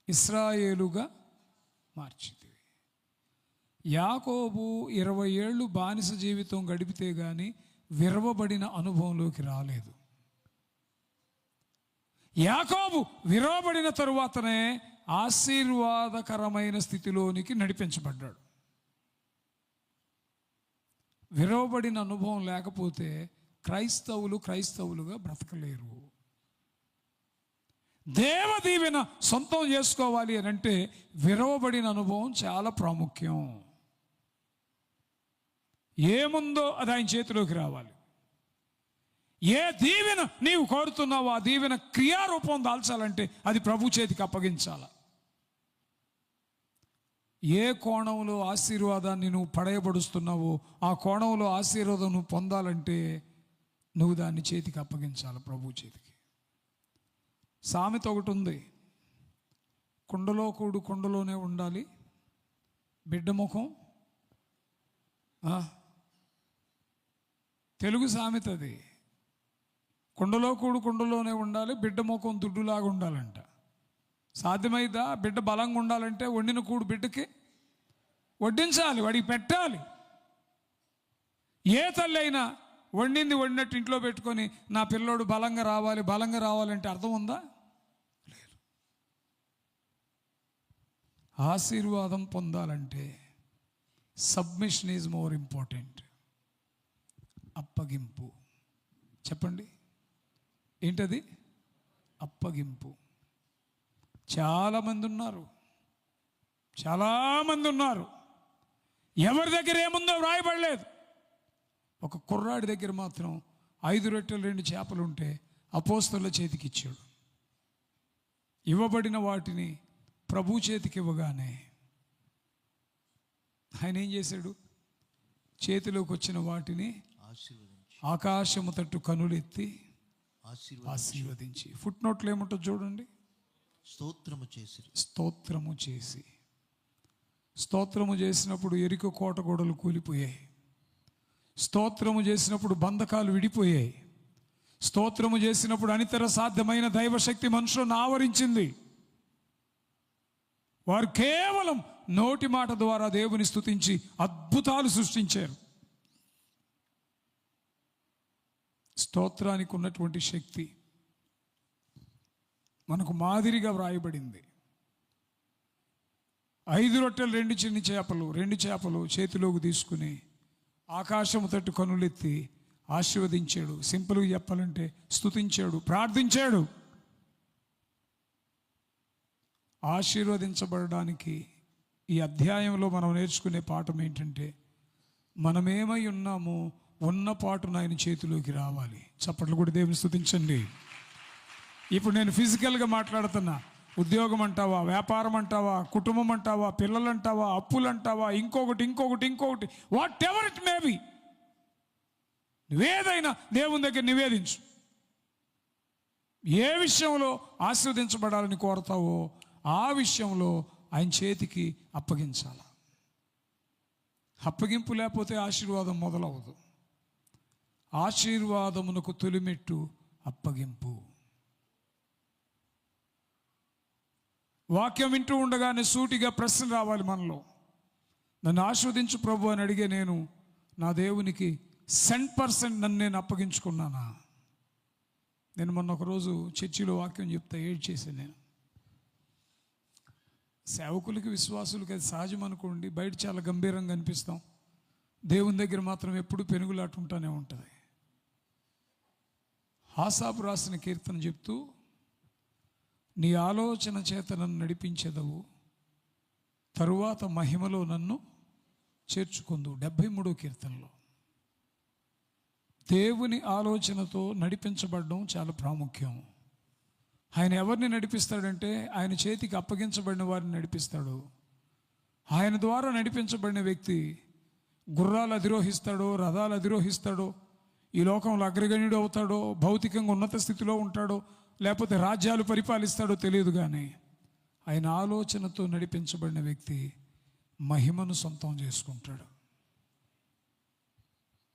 ఇశ్రాయేలుగా మార్చితివి. యాకోబు 20 ఏళ్ళు బానిస జీవితం గడిపితే కానీ విరవబడిన అనుభవంలోకి రాలేదు. యాకోబు విరవబడిన తరువాతనే ఆశీర్వాదకరమైన స్థితిలోనికి నడిపించబడ్డాడు. విరవబడిన అనుభవం లేకపోతే క్రైస్తవులుగా బ్రతకలేరు. దేవ దీవెన సొంతం చేసుకోవాలి అని అంటే విరవబడిన అనుభవం చాలా ప్రాముఖ్యం. ఏముందో అది ఆయన చేతిలోకి రావాలి. ఏ దీవెన నీవు కోరుతున్నావో ఆ దీవెన క్రియారూపం దాల్చాలంటే అది ప్రభు చేతికి అప్పగించాల. ఏ కోణంలో ఆశీర్వాదాన్ని నువ్వు పడయబడుస్తున్నావో ఆ కోణంలో ఆశీర్వాదం నువ్వు పొందాలంటే నువ్వు దాన్ని చేతికి అప్పగించాలి, ప్రభు చేతికి. సామెత ఒకటి ఉంది, కుండలో కూడు కుండలోనే ఉండాలి, బిడ్డ ముఖం. తెలుగు సామెత అది. కుండలో కూడు కుండలోనే ఉండాలి, బిడ్డ ముఖం దుడ్డులాగా ఉండాలంట. సాధ్యమైందా? బిడ్డ బలంగా ఉండాలంటే వండిన కూడు బిడ్డకి వడ్డించాలి, వాడికి పెట్టాలి. ఏ తల్లి అయినా వండినట్టు ఇంట్లో పెట్టుకొని నా పిల్లోడు బలంగా రావాలంటే అర్థం ఉందా? లేదు. ఆశీర్వాదం పొందాలంటే సబ్మిషన్ ఈజ్ మోర్ ఇంపార్టెంట్. అప్పగింపు. చెప్పండి, ఏంటది? అప్పగింపు. చాలామంది ఉన్నారు, ఎవరి దగ్గర ఏముందో వ్రాయబడలేదు. ఒక కుర్రాడి దగ్గర మాత్రం 5 రొట్టెలు 2 చేపలు ఉంటే అపోస్తలుల చేతికి ఇచ్చాడు. ఇవ్వబడిన వాటిని ప్రభు చేతికి ఇవ్వగానే ఆయన ఏం చేశాడు? చేతిలోకి వచ్చిన వాటిని ఆకాశము తట్టు కనులెత్తి ఆశీర్వదించి, ఫుట్ నోట్లు ఏముంటుందో చూడండి, స్తోత్రము చేసినప్పుడు ఎరికో కోట గోడలు కూలిపోయాయి. స్తోత్రము చేసినప్పుడు బంధకాలు విడిపోయాయి. స్తోత్రము చేసినప్పుడు అనితర సాధ్యమైన దైవశక్తి మనుషులను ఆవరించింది. వారు కేవలం నోటి మాట ద్వారా దేవుని స్తుతించి అద్భుతాలు సృష్టించారు. స్తోత్రానికి ఉన్నటువంటి శక్తి మనకు మాదిరిగా వ్రాయబడింది. 5 రొట్టెలు 2 చిన్న చేపలు 2 చేపలు చేతిలోకి తీసుకుని ఆకాశము తట్టు కనులెత్తి ఆశీర్వదించాడు. సింపుల్గా చెప్పాలంటే స్తుతించాడు, ప్రార్థించాడు. ఆశీర్వదించబడడానికి ఈ అధ్యాయంలో మనం నేర్చుకునే పాఠం ఏంటంటే, మనమేమై ఉన్నామో ఉన్న పాటున ఆయన చేతిలోకి రావాలి. చప్పట్లు కూడా దేవుని స్తుతించండి. ఇప్పుడు నేను ఫిజికల్గా మాట్లాడుతున్నా. ఉద్యోగం అంటావా, వ్యాపారం అంటావా, కుటుంబం అంటావా, పిల్లలు అంటావా, అప్పులు అంటావా, ఇంకొకటి whatever it may be, నువ్వేదైనా దేవుని దగ్గర నివేదించు. ఏ విషయంలో ఆశీర్వదించబడాలని కోరతావో ఆ విషయంలో ఆయన చేతికి అప్పగించాల. అప్పగింపు లేకపోతే ఆశీర్వాదం మొదలవదు. ఆశీర్వాదమునకు తొలిమెట్టు అప్పగింపు. వాక్యం వింటూ ఉండగానే సూటిగా ప్రశ్న రావాలి మనలో. నన్ను ఆశీర్వదించు ప్రభు అని అడిగే నేను నా దేవునికి 100% నన్ను నేను అప్పగించుకున్నానా? నేను మొన్న ఒకరోజు చర్చిలో వాక్యం చెప్తా ఏడ్చేసాను. నేను సేవకులకి విశ్వాసులకి అది సహజం అనుకోండి, బయట చాలా గంభీరంగా అనిపిస్తాం, దేవుని దగ్గర మాత్రం ఎప్పుడు పెనుగులాట ఉంటానే ఉంటుంది. ఆసాపు రాసిన కీర్తన చెప్తూ, నీ ఆలోచన చేత నన్ను నడిపించెదవు, తరువాత మహిమలో నన్ను చేర్చుకుందు. 73వ కీర్తనలో దేవుని ఆలోచనతో నడిపించబడడం చాలా ప్రాముఖ్యం. ఆయన ఎవరిని నడిపిస్తాడంటే ఆయన చేతికి అప్పగించబడిన వారిని నడిపిస్తాడు. ఆయన ద్వారా నడిపించబడిన వ్యక్తి గుర్రాలు అధిరోహిస్తాడో, రథాలు అధిరోహిస్తాడో, ఈ లోకంలో అగ్రగణ్యుడు అవుతాడో, భౌతికంగా ఉన్నత స్థితిలో ఉంటాడో, లేకపోతే రాజ్యాలు పరిపాలిస్తాడో తెలియదు. కానీ ఆయన ఆలోచనతో నడిపించబడిన వ్యక్తి మహిమను సొంతం చేసుకుంటాడు.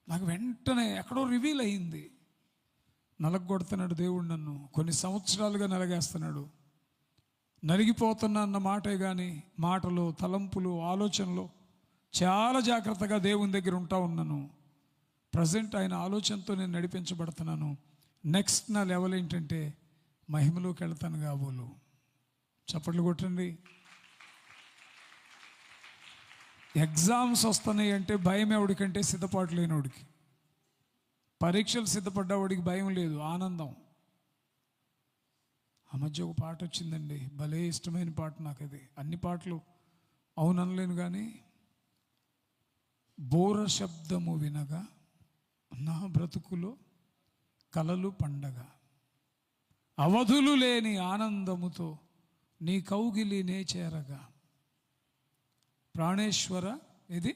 నాకు వెంటనే ఎక్కడో రివీల్ అయింది. నలగొడుతున్నాడు దేవుడు నన్ను, కొన్ని సంవత్సరాలుగా నలగేస్తున్నాడు. నలిగిపోతున్నా అన్న మాటే కానీ మాటలు, తలంపులు, ఆలోచనలు చాలా జాగ్రత్తగా దేవుని దగ్గర ఉంటా ఉన్నాను. ప్రజెంట్ ఆయన ఆలోచనతో నేను నడిపించబడుతున్నాను. నెక్స్ట్ నా లెవెల్ ఏంటంటే మహిమలోకి వెళ్తాను కాబోలు. చప్పట్లు కొట్టండి. ఎగ్జామ్స్ వస్తున్నాయి అంటే భయం ఎవడికంటే సిద్ధపాటు లేనివాడికి. పరీక్షలు సిద్ధపడ్డవాడికి భయం లేదు, ఆనందం. ఆ మధ్య ఒక పాట వచ్చిందండి, భలే ఇష్టమైన పాట నాకు అది. అన్ని పాటలు అవుననలేను కానీ, బోర శబ్దము వినగా నా బ్రతుకులో కలలు పండగ, అవధులు లేని ఆనందముతో నీ కౌగిలి నే చేరగా, ప్రాణేశ్వర ఇది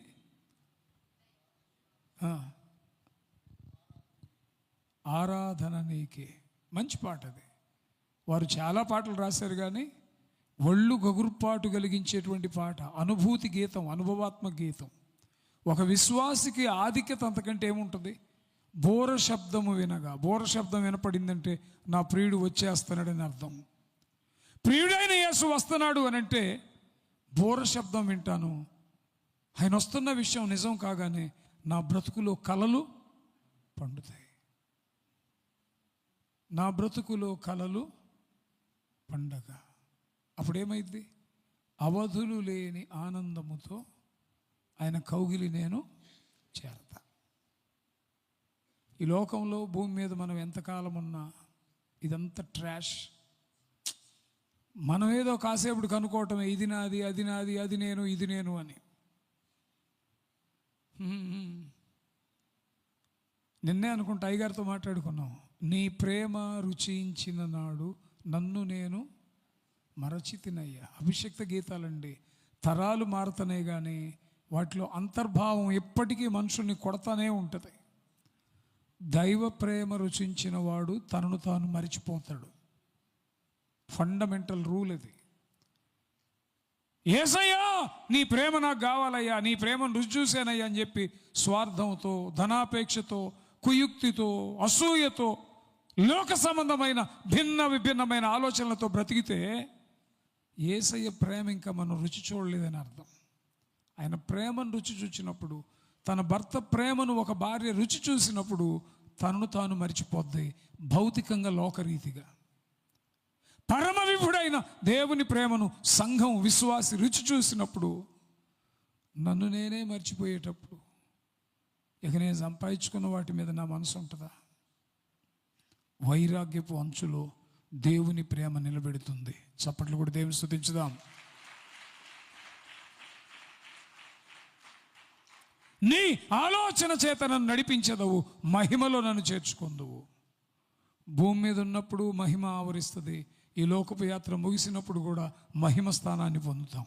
ఆరాధన నీకే. మంచి పాట అది. వారు చాలా పాటలు రాశారు కానీ ఒళ్ళు గగుర్పాటు కలిగించేటువంటి పాట, అనుభూతి గీతం, అనుభవాత్మక గీతం. ఒక విశ్వాసికి ఆధిక్యత అంతకంటే ఏముంటుంది? బోర శబ్దము వినగా, బోర శబ్దం వినపడిందంటే నా ప్రియుడు వచ్చేస్తున్నాడని అర్థం. ప్రియుడైన యేసు వస్తున్నాడు అని అంటే బోర శబ్దం వింటాను. ఆయన వస్తున్న విషయం నిజం కాగానే నా బ్రతుకులో కలలు పండుతాయి. నా బ్రతుకులో కలలు పండగ. అప్పుడేమైంది? అవధులు లేని ఆనందముతో ఆయన కౌగిలి నేను చేరతా. ఈ లోకంలో భూమి మీద మనం ఎంతకాలం ఉన్నా ఇదంతా ట్రాష్. మనం ఏదో కాసేపుడు కనుక్కోవటమే, ఇది నాది, అది నాది, అది నేను, ఇది నేను అని. నిన్నే అనుకుంటా అయ్యగారితో మాట్లాడుకున్నాం. నీ ప్రేమ రుచించిన నాడు నన్ను నేను మరచితినయ్యా. అభిషక్త గీతాలండి. తరాలు మారుతున్నాయి కానీ వాటిలో అంతర్భావం ఎప్పటికీ మనుషుల్ని కొడతానే ఉంటుంది. దైవ ప్రేమ రుచించిన వాడు తనను తాను మరిచిపోతాడు. ఫండమెంటల్ రూల్ ఇది. యేసయ్యా నీ ప్రేమ నాకు కావాలయ్యా, నీ ప్రేమను రుచి చూశానయ్యా అని చెప్పి స్వార్థంతో, ధనాపేక్షతో, కుయుక్తితో, అసూయతో, లోక సంబంధమైన విభిన్నమైన ఆలోచనలతో బ్రతికితే యేసయ్య ప్రేమ ఇంకా మనం రుచి చూడలేదని అర్థం. ఆయన ప్రేమను రుచి చూచినప్పుడు, తన భర్త ప్రేమను ఒక భార్య రుచి చూసినప్పుడు తనను తాను మరిచిపోద్ది, భౌతికంగా లోకరీతిగా. పరమ విభుడైన దేవుని ప్రేమను సంఘం, విశ్వాసి రుచి చూసినప్పుడు, నన్ను నేనే మర్చిపోయేటప్పుడు ఇక నేను సంపాదించుకున్న వాటి మీద నా మనసు ఉంటుందా? వైరాగ్యపు అంచులో దేవుని ప్రేమ నిలబెడుతుంది. చప్పట్లు కూడా దేవుని స్తుతించుదాం. నీ ఆలోచన చేత నన్ను నడిపించదవు, మహిమలో నన్ను చేర్చుకుందువు. భూమి మీద ఉన్నప్పుడు మహిమ ఆవరిస్తుంది. ఈ లోకపు యాత్ర ముగిసినప్పుడు కూడా మహిమ స్థానాన్ని పొందుతాం.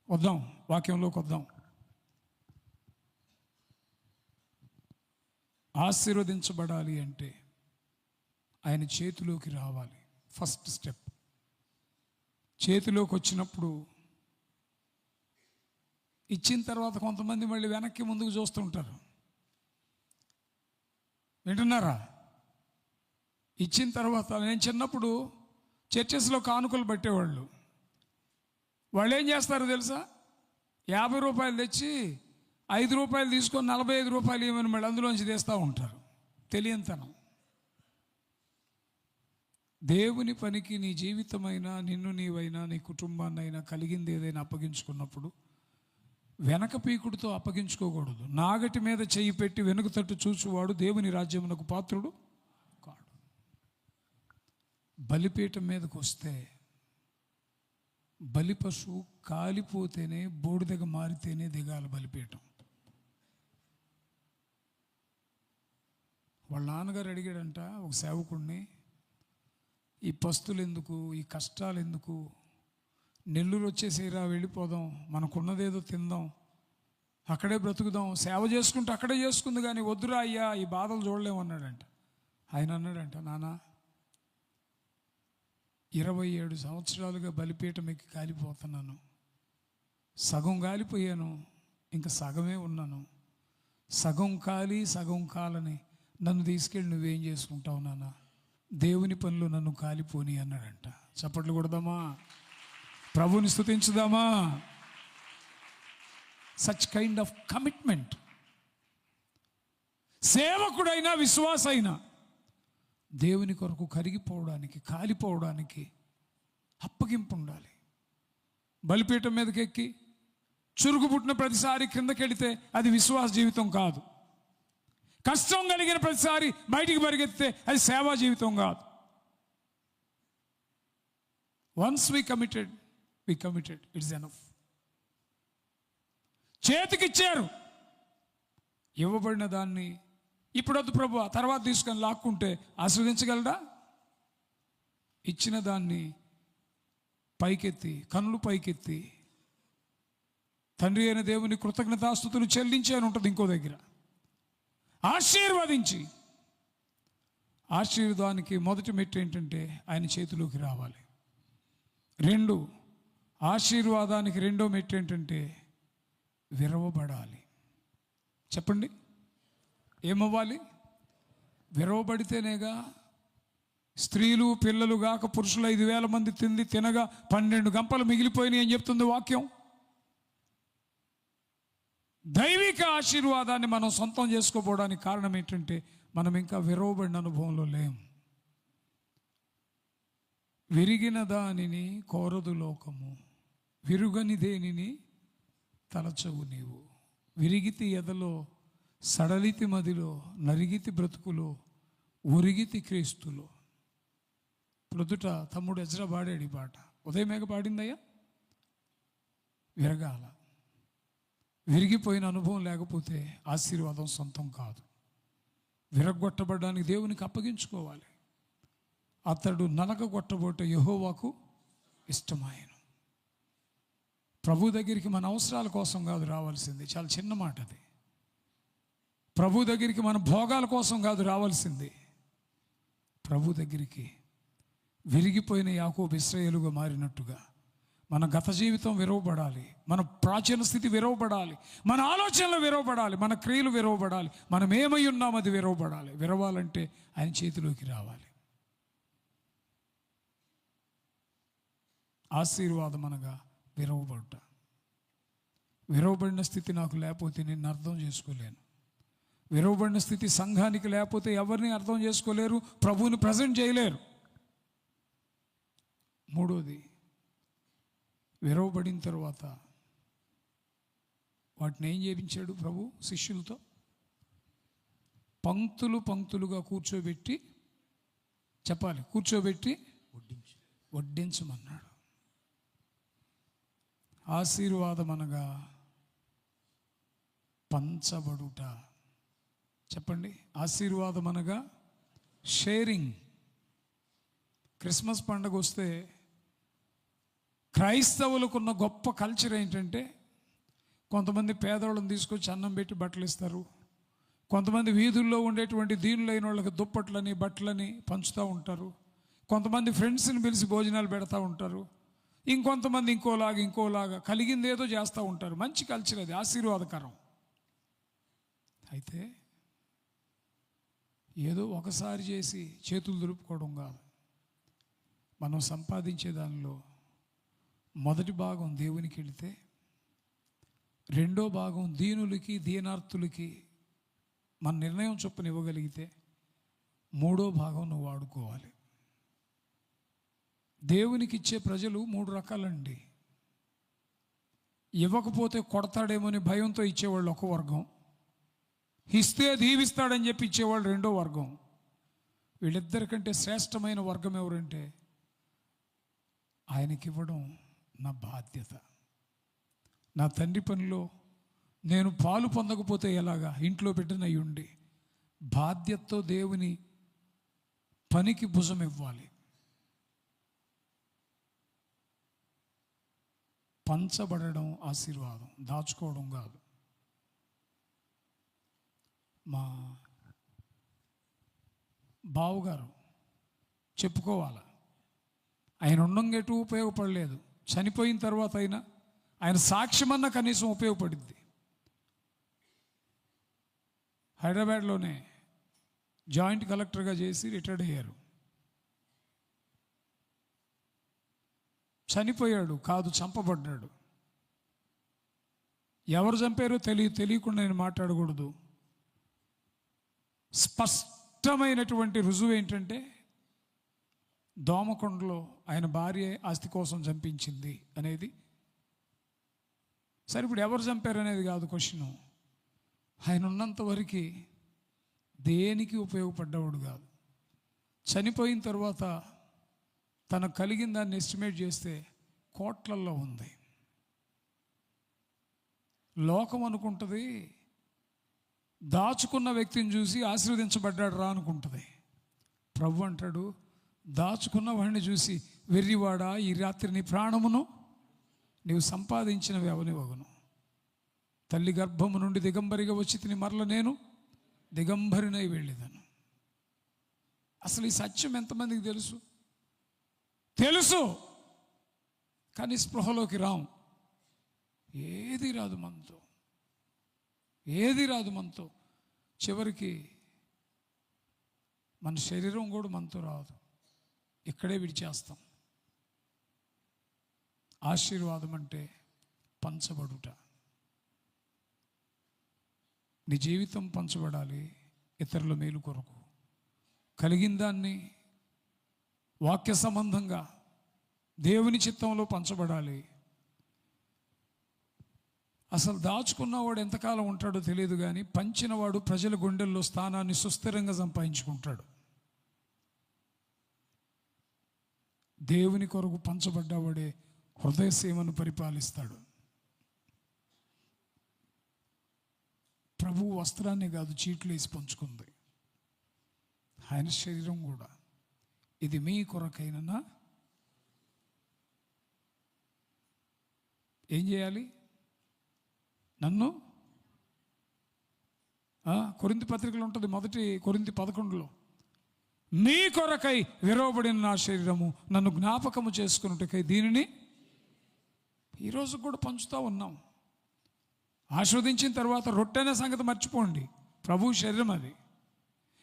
వద్దాం, వాక్యంలోకి వద్దాం. ఆశీర్వదించబడాలి అంటే ఆయన చేతిలోకి రావాలి. First step. చేతిలోకి వచ్చినప్పుడు ఇచ్చిన తర్వాత కొంతమంది మళ్ళీ వెనక్కి ముందుకు చూస్తుంటారు. వింటున్నారా? ఇచ్చిన తర్వాత నేను చిన్నప్పుడు చర్చెస్లో కానుకలు పట్టేవాళ్ళు. వాళ్ళు ఏం చేస్తారో తెలుసా? 50 రూపాయలు తెచ్చి 5 రూపాయలు తీసుకొని 45 రూపాయలు ఇవ్వమని మళ్ళీ అందులోంచి తీస్తూ ఉంటారు. తెలియంతనం. దేవుని పనికి నీ జీవితమైనా, నిన్ను నీవైనా, నీ కుటుంబాన్నైనా కలిగింది ఏదైనా అప్పగించుకున్నప్పుడు వెనక పీకుడుతో అప్పగించుకోకూడదు. నాగటి మీద చెయ్యి పెట్టి వెనుక తట్టు చూచువాడు దేవుని రాజ్యమునకు పాత్రుడు కాడు. బలిపీఠం మీదకు వస్తే బలి పశువు కాలిపోతేనే, బూడిదగా మారితేనే దిగాలి బలిపీఠం. వాళ్ళ నాన్నగారు అడిగాడంట ఒక సేవకుడిని, ఈ పస్తులు ఎందుకు, ఈ కష్టాలు ఎందుకు, నెల్లూరు వచ్చేసేరా, వెళ్ళిపోదాం, మనకున్నదేదో తిందాం, అక్కడే బ్రతుకుదాం, సేవ చేసుకుంటూ అక్కడే చేసుకుంది కానీ వద్దురా అయ్యా, ఈ బాధలు చూడలేమన్నాడంట. ఆయన అన్నాడంట, నాన్న 27 సంవత్సరాలుగా బలిపీఠం ఎక్కి కాలిపోతున్నాను, సగం కాలిపోయాను, ఇంకా సగమే ఉన్నాను, సగం కాలి సగం కాలని నన్ను తీసుకెళ్ళి నువ్వేం చేసుకుంటావు నాన్న, దేవుని పనులు నన్ను కాలిపోని అన్నాడంట. చప్పట్లు కొడదామా? ప్రభుని స్తుతించుదామా? Such kind of commitment. సేవకుడైనా విశ్వాసైనా దేవుని కొరకు కరిగిపోవడానికి, కాలిపోవడానికి అప్పగింపు ఉండాలి. బలిపీఠం మీదకి ఎక్కి చురుకు పుట్టిన ప్రతిసారి కిందకెడితే అది విశ్వాస జీవితం కాదు. కష్టం కలిగిన ప్రతిసారి బయటికి పరిగెత్తితే అది సేవా జీవితం కాదు. Once we committed it's enough. చేతికిచ్చారు, ఇవ్వబడిన దాన్ని ఇప్పుడొద్దు ప్రభు తర్వాత తీసుకొని లాక్కుంటే ఆస్వాదించగలడా? ఇచ్చిన దాన్ని పైకెత్తి, కన్నులు పైకెత్తి తండ్రి అయిన దేవుని కృతజ్ఞతాస్తుతులు చెల్లించి అని ఉంటుంది ఇంకో దగ్గర. ఆశీర్వదించి, ఆశీర్వాదానికి మొదటి మెట్టు ఏంటంటే ఆయన చేతిలోకి రావాలి. 2, ఆశీర్వాదానికి రెండో మెట్టు ఏంటంటే విరవబడాలి. చెప్పండి, ఏమవ్వాలి? విరవబడితేనేగా స్త్రీలు పిల్లలు గాక పురుషులు 5,000 మంది తినగా 12 గంపలు మిగిలిపోయినాయి అని చెప్తుంది వాక్యం. దైవిక ఆశీర్వాదాన్ని మనం సొంతం చేసుకోపోవడానికి కారణం ఏంటంటే మనం ఇంకా విరవబడిన అనుభవంలో లేం. విరిగిన దానిని కోరదు లోకము, విరుగని దేనిని తలచవు నీవు. విరిగితి ఎదలో, సడలితి మదిలో, నరిగితి బ్రతుకులో, ఉరిగితి క్రీస్తులో. ప్రొద్దుట తమ్ముడు ఎజ్రా పాడాడు ఈ పాట. ఉదయమేక పాడిందయ్యా. విరగాల. విరిగిపోయిన అనుభవం లేకపోతే ఆశీర్వాదం సొంతం కాదు. విరగొట్టబడడానికి దేవునికి అప్పగించుకోవాలి. అతడు నలగగొట్టబోట యెహోవాకు ఇష్టమాయెను. ప్రభు దగ్గరికి మన అవసరాల కోసం కాదు రావాల్సింది, చాలా చిన్న మాట అది. ప్రభు దగ్గరికి మన భోగాల కోసం కాదు రావాల్సింది. ప్రభు దగ్గరికి విరిగిపోయిన యాకోబు ఇశ్రాయేలుగా మారినట్టుగా మన గత జీవితం విరవబడాలి, మన ప్రాచీన స్థితి విరవబడాలి, మన ఆలోచనలు విరవబడాలి, మన క్రియలు విరవబడాలి, మనం ఏమై ఉన్నాం అది విరవబడాలి. విరవాలంటే ఆయన చేతిలోకి రావాలి. ఆశీర్వాదం అనగా విరవబడ్డ. విరవబడిన స్థితి నాకు లేకపోతే నేను అర్థం చేసుకోలేను. విరవబడిన స్థితి సంఘానికి లేకపోతే ఎవరిని అర్థం చేసుకోలేరు, ప్రభువుని ప్రజెంట్ చేయలేరు. 3వది, విరవబడిన తర్వాత వాటిని ఏం చేయించాడు ప్రభు శిష్యులతో? పంక్తులు పంక్తులుగా కూర్చోబెట్టి, చెప్పాలి, కూర్చోబెట్టి వడ్డించమన్నాడు. ఆశీర్వాదం అనగా పంచబడుట. చెప్పండి, ఆశీర్వాదం అనగా షేరింగ్. క్రిస్మస్ పండుగ వస్తే క్రైస్తవులకున్న గొప్ప కల్చర్ ఏంటంటే కొంతమంది పేదవాళ్ళని తీసుకొచ్చి అన్నం పెట్టి బట్టలు ఇస్తారు. కొంతమంది వీధుల్లో ఉండేటువంటి దీనులైన వాళ్ళకి దుప్పట్లని బట్టలని పంచుతూ ఉంటారు. కొంతమంది ఫ్రెండ్స్ని పిలిచి భోజనాలు పెడతా ఉంటారు. ఇంకొంతమంది ఇంకోలాగా కలిగింది ఏదో చేస్తూ ఉంటారు. మంచి కల్చర్ అది, ఆశీర్వాదకరం. అయితే ఏదో ఒకసారి చేసి చేతులు దులుపుకోవడం కాదు. మనం సంపాదించే దానిలో మొదటి భాగం దేవునికి వెళితే, రెండో భాగం దీనులకి దీనార్థులకి మన నిర్ణయం చొప్పున ఇవ్వగలిగితే, మూడో భాగం నువ్వు వాడుకోవాలి. దేవునికి ఇచ్చే ప్రజలు 3 రకాలండి. ఇవ్వకపోతే కొడతాడేమోని భయంతో ఇచ్చేవాళ్ళు ఒక వర్గం, ఇస్తే దీవిస్తాడని చెప్పి ఇచ్చేవాళ్ళు రెండో వర్గం. వీళ్ళిద్దరికంటే శ్రేష్టమైన వర్గం ఎవరంటే, ఆయనకి ఇవ్వడం నా బాధ్యత. నా తండ్రి పనిలో నేను పాలు పొందకపోతే ఎలాగా? ఇంట్లో పెట్టినవి ఉండి బాధ్యతతో దేవుని పనికి భుజం ఇవ్వాలి. పంచబడడం ఆశీర్వాదం, దాచుకోవడం కాదు. మా బావుగారు చెప్పుకోవాలి, ఆయన ఉండంగేటు ఉపయోగపడలేదు, చనిపోయిన తర్వాత అయినా ఆయన సాక్ష్యమన్నా కనీసం ఉపయోగపడింది. హైదరాబాద్లోనే జాయింట్ కలెక్టర్గా చేసి రిటైర్డ్ అయ్యారు. చనిపోయాడు కాదు, చంపబడ్డాడు. ఎవరు చంపారో తెలియకుండా నేను మాట్లాడకూడదు. స్పష్టమైనటువంటి రుజువు ఏంటంటే, దోమకొండలో ఆయన భార్య ఆస్తి కోసం చంపించింది అనేది సరే, ఇప్పుడు ఎవరు చంపారు అనేది కాదు క్వశ్చను. ఆయన ఉన్నంత వరకు దేనికి ఉపయోగపడ్డవాడు కాదు. చనిపోయిన తర్వాత తనకు కలిగిన దాన్ని ఎస్టిమేట్ చేస్తే కోట్లల్లో ఉంది. లోకం అనుకుంటుంది దాచుకున్న వ్యక్తిని చూసి ఆశీర్వదించబడ్డాడు రా అనుకుంటుంది. ప్రభు అంటాడు, దాచుకున్న వాడిని చూసి వెర్రివాడా, ఈ రాత్రి నీ ప్రాణమును నీవు సంపాదించినవి అవనివగును. తల్లి గర్భము నుండి దిగంబరిగా వచ్చి తిని మరల నేను దిగంబరినై వెళ్ళేదను. అసలు ఈ సత్యం ఎంతమందికి తెలుసు? తెలుసు, కానీ స్పృహలోకి రాం. ఏది రాదు మనతో, ఏది రాదు మనతో. చివరికి మన శరీరం కూడా మనతో రాదు, ఇక్కడే విడిచేస్తాం. ఆశీర్వాదం అంటే పంచబడుట. నీ జీవితం పంచబడాలి ఇతరుల మేలు కొరకు. కలిగిన దాన్ని వాక్య సంబంధంగా దేవుని చిత్తంలో పంచబడాలి. అసలు దాచుకున్నవాడు ఎంతకాలం ఉంటాడో తెలియదు, కానీ పంచినవాడు ప్రజల గుండెల్లో స్థానాన్ని సుస్థిరంగా సంపాదించుకుంటాడు. దేవుని కొరకు పంచబడ్డవాడే హృదయ సీమను పరిపాలిస్తాడు. ప్రభు వస్త్రాన్ని కాదు చీట్లు వేసి పంచుకుంది, ఆయన శరీరం కూడా. ఇది మీ కొరకైనా ఏం చేయాలి? నన్ను కొరింథీ పత్రికలో ఉంటుంది, మొదటి కొరింథీ 11లో, మీ కొరకై విరవబడిన నా శరీరము నన్ను జ్ఞాపకము చేసుకున్నట్టుకై దీనిని ఈరోజు కూడా పంచుతూ ఉన్నాం. ఆస్వాదించిన తర్వాత రొట్టెనే సంగతి మర్చిపోండి, ప్రభు శరీరం అది.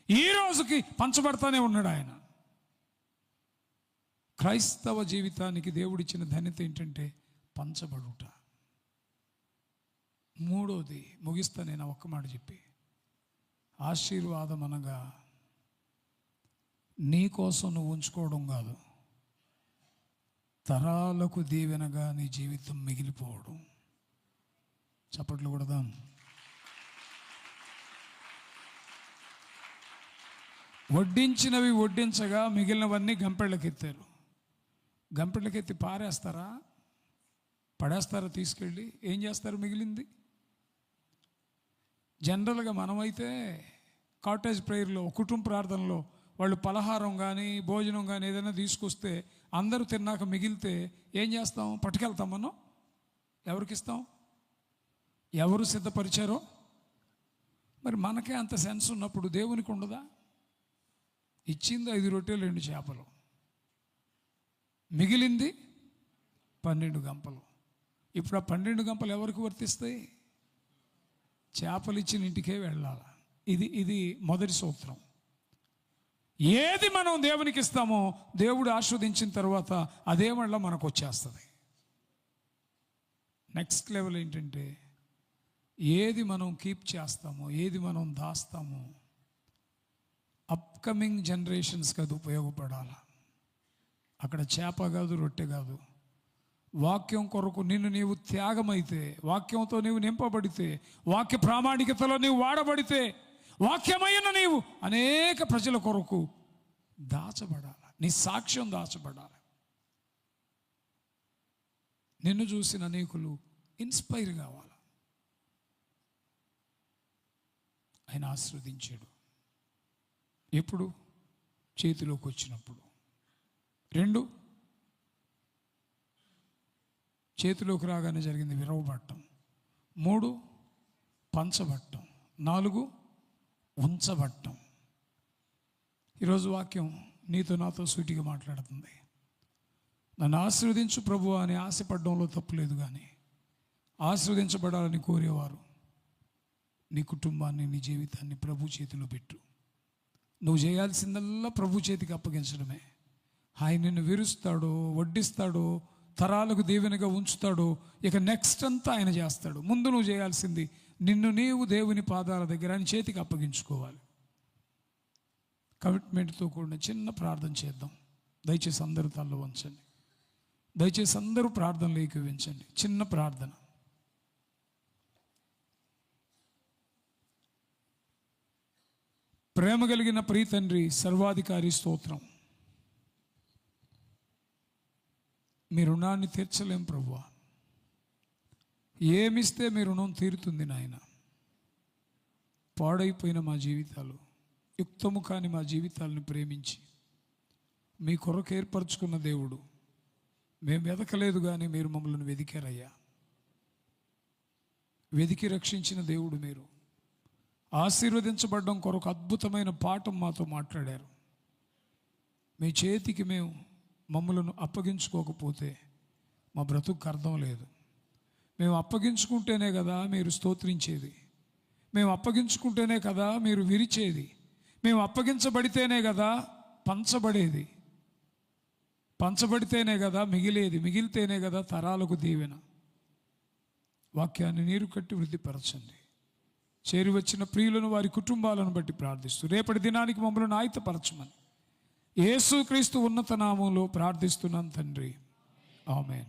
ఈ రోజుకి పంచబడతానే ఉన్నాడు ఆయన. క్రైస్తవ జీవితానికి దేవుడిచ్చిన ధన్యత ఏంటంటే పంచబడుట. మూడోది ముగిస్తా నేను ఒక్క మాట చెప్పి, ఆశీర్వాదం అనగా నీ కోసం నువ్వు ఉంచుకోవడం కాదు, తరాలకు దీవెనగా నీ జీవితం మిగిలిపోవడం. చప్పట్లు కొడదాం. వడ్డించినవి వడ్డించగా మిగిలినవన్నీ గంపెళ్ళకెత్తారు. గంపెళ్ళకెత్తి పారేస్తారా, పడేస్తారా? తీసుకెళ్ళి ఏం చేస్తారు మిగిలింది? జనరల్గా మనమైతే కాటేజ్ ప్రేయర్లో, కుటుంబ ప్రార్థనలో వాళ్ళు పలహారం కానీ భోజనం కానీ ఏదైనా తీసుకొస్తే అందరూ తిన్నాక మిగిలితే ఏం చేస్తాం? పట్టుకెళ్తాం. మనం ఎవరికి ఇస్తాం? ఎవరు సిద్ధపరిచారో. మరి మనకే అంత సెన్స్ ఉన్నప్పుడు దేవునికి ఉండదా? ఇచ్చింది 5 రొట్టెలు 2 చేపలు, మిగిలింది 12 గంపలు. ఇప్పుడు ఆ 12 గంపలు ఎవరికి వర్తిస్తాయి? చేపలు ఇచ్చిన ఇంటికే వెళ్ళాలి. ఇది మొదటి సూత్రం. ఏది మనం దేవునికి ఇస్తామో దేవుడు ఆస్వాదించిన తర్వాత అదే మళ్ళీ మనకు వచ్చేస్తుంది. నెక్స్ట్ లెవెల్ ఏంటంటే, ఏది మనం కీప్ చేస్తామో, ఏది మనం దాస్తామో అప్కమింగ్ జనరేషన్స్కి అది ఉపయోగపడాలి. అక్కడ చేప కాదు, రొట్టె కాదు, వాక్యం కొరకు నిన్ను నీవు త్యాగమైతే, వాక్యంతో నీవు నింపబడితే, వాక్య ప్రామాణికతలో నీవు వాడబడితే, వాక్యమైన నీవు అనేక ప్రజల కొరకు దాచబడాలి. నీ సాక్ష్యం దాచబడాలి. నిన్ను చూసిన అనేకులు ఇన్స్పైర్ కావాలి. ఆయన ఆశీర్వదించాడు. ఎప్పుడు? చేతిలోకి వచ్చినప్పుడు. 2, చేతిలోకి రాగానే జరిగింది విరవబట్టం. 3, పంచబట్టం. 4, ఉంచబట్టం. ఈరోజు వాక్యం నీతో నాతో సూటిగా మాట్లాడుతుంది. నన్ను ఆశీర్వదించు ప్రభు అని ఆశపడడంలో తప్పులేదు, కానీ ఆశీర్వదించబడాలని కోరేవారు నీ కుటుంబాన్ని, నీ జీవితాన్ని ప్రభు చేతిలో పెట్టు. నువ్వు చేయాల్సిందల్లా ప్రభు చేతికి అప్పగించడమే. ఆయన నిన్ను విరుస్తాడో, వడ్డిస్తాడో, తరాలకు దీవెనగా ఉంచుతాడో, ఇక నెక్స్ట్ అంతా ఆయన చేస్తాడు. ముందు నువ్వు చేయాల్సింది నిన్ను నీవు దేవుని పాదాల దగ్గర ఆయన చేతికి అప్పగించుకోవాలి. కమిట్మెంట్తో కూడిన చిన్న ప్రార్థన చేద్దాం. దయచేసి అందరూ తల్ల వంచండి. దయచేసి అందరూ ప్రార్థనలు ఏకీవించండి. చిన్న ప్రార్థన. ప్రేమ కలిగిన ప్రియ తండ్రి, సర్వాధికారి స్తోత్రం. మీ రుణాన్ని తీర్చలేం ప్రభువా. ఏమిస్తే మీ రుణం తీరుతుంది నాయన. పాడైపోయిన మా జీవితాలు, యుక్తము కాని మా జీవితాలను ప్రేమించి మీ కొరకు ఏర్పరచుకున్న దేవుడు, మేము వెదకలేదు కానీ మీరు మమ్మల్ని వెదికారయ్యా. వెదికి రక్షించిన దేవుడు మీరు. ఆశీర్వదించబడడం కొరకు అద్భుతమైన పాఠం మాతో మాట్లాడారు. మీ చేతికి మేము మమ్మలను అప్పగించుకోకపోతే మా బ్రతుకు అర్థం లేదు. మేము అప్పగించుకుంటేనే కదా మీరు స్తోత్రించేది. మేము అప్పగించుకుంటేనే కదా మీరు విరిచేది. మేము అప్పగించబడితేనే కదా పంచబడేది. పంచబడితేనే కదా మిగిలేది. మిగిలితేనే కదా తరాలకు దీవెన. వాక్యాన్ని నీరు కట్టి వృద్ధిపరచండి. చేరి వచ్చిన ప్రియులను, వారి కుటుంబాలను బట్టి ప్రార్థిస్తూ రేపటి దినానికి మమ్మల్ని ఆయుధపరచమని యేసుక్రీస్తు ఉన్నత నామంలో ప్రార్థిస్తున్నాం తండ్రి. ఆమేన్.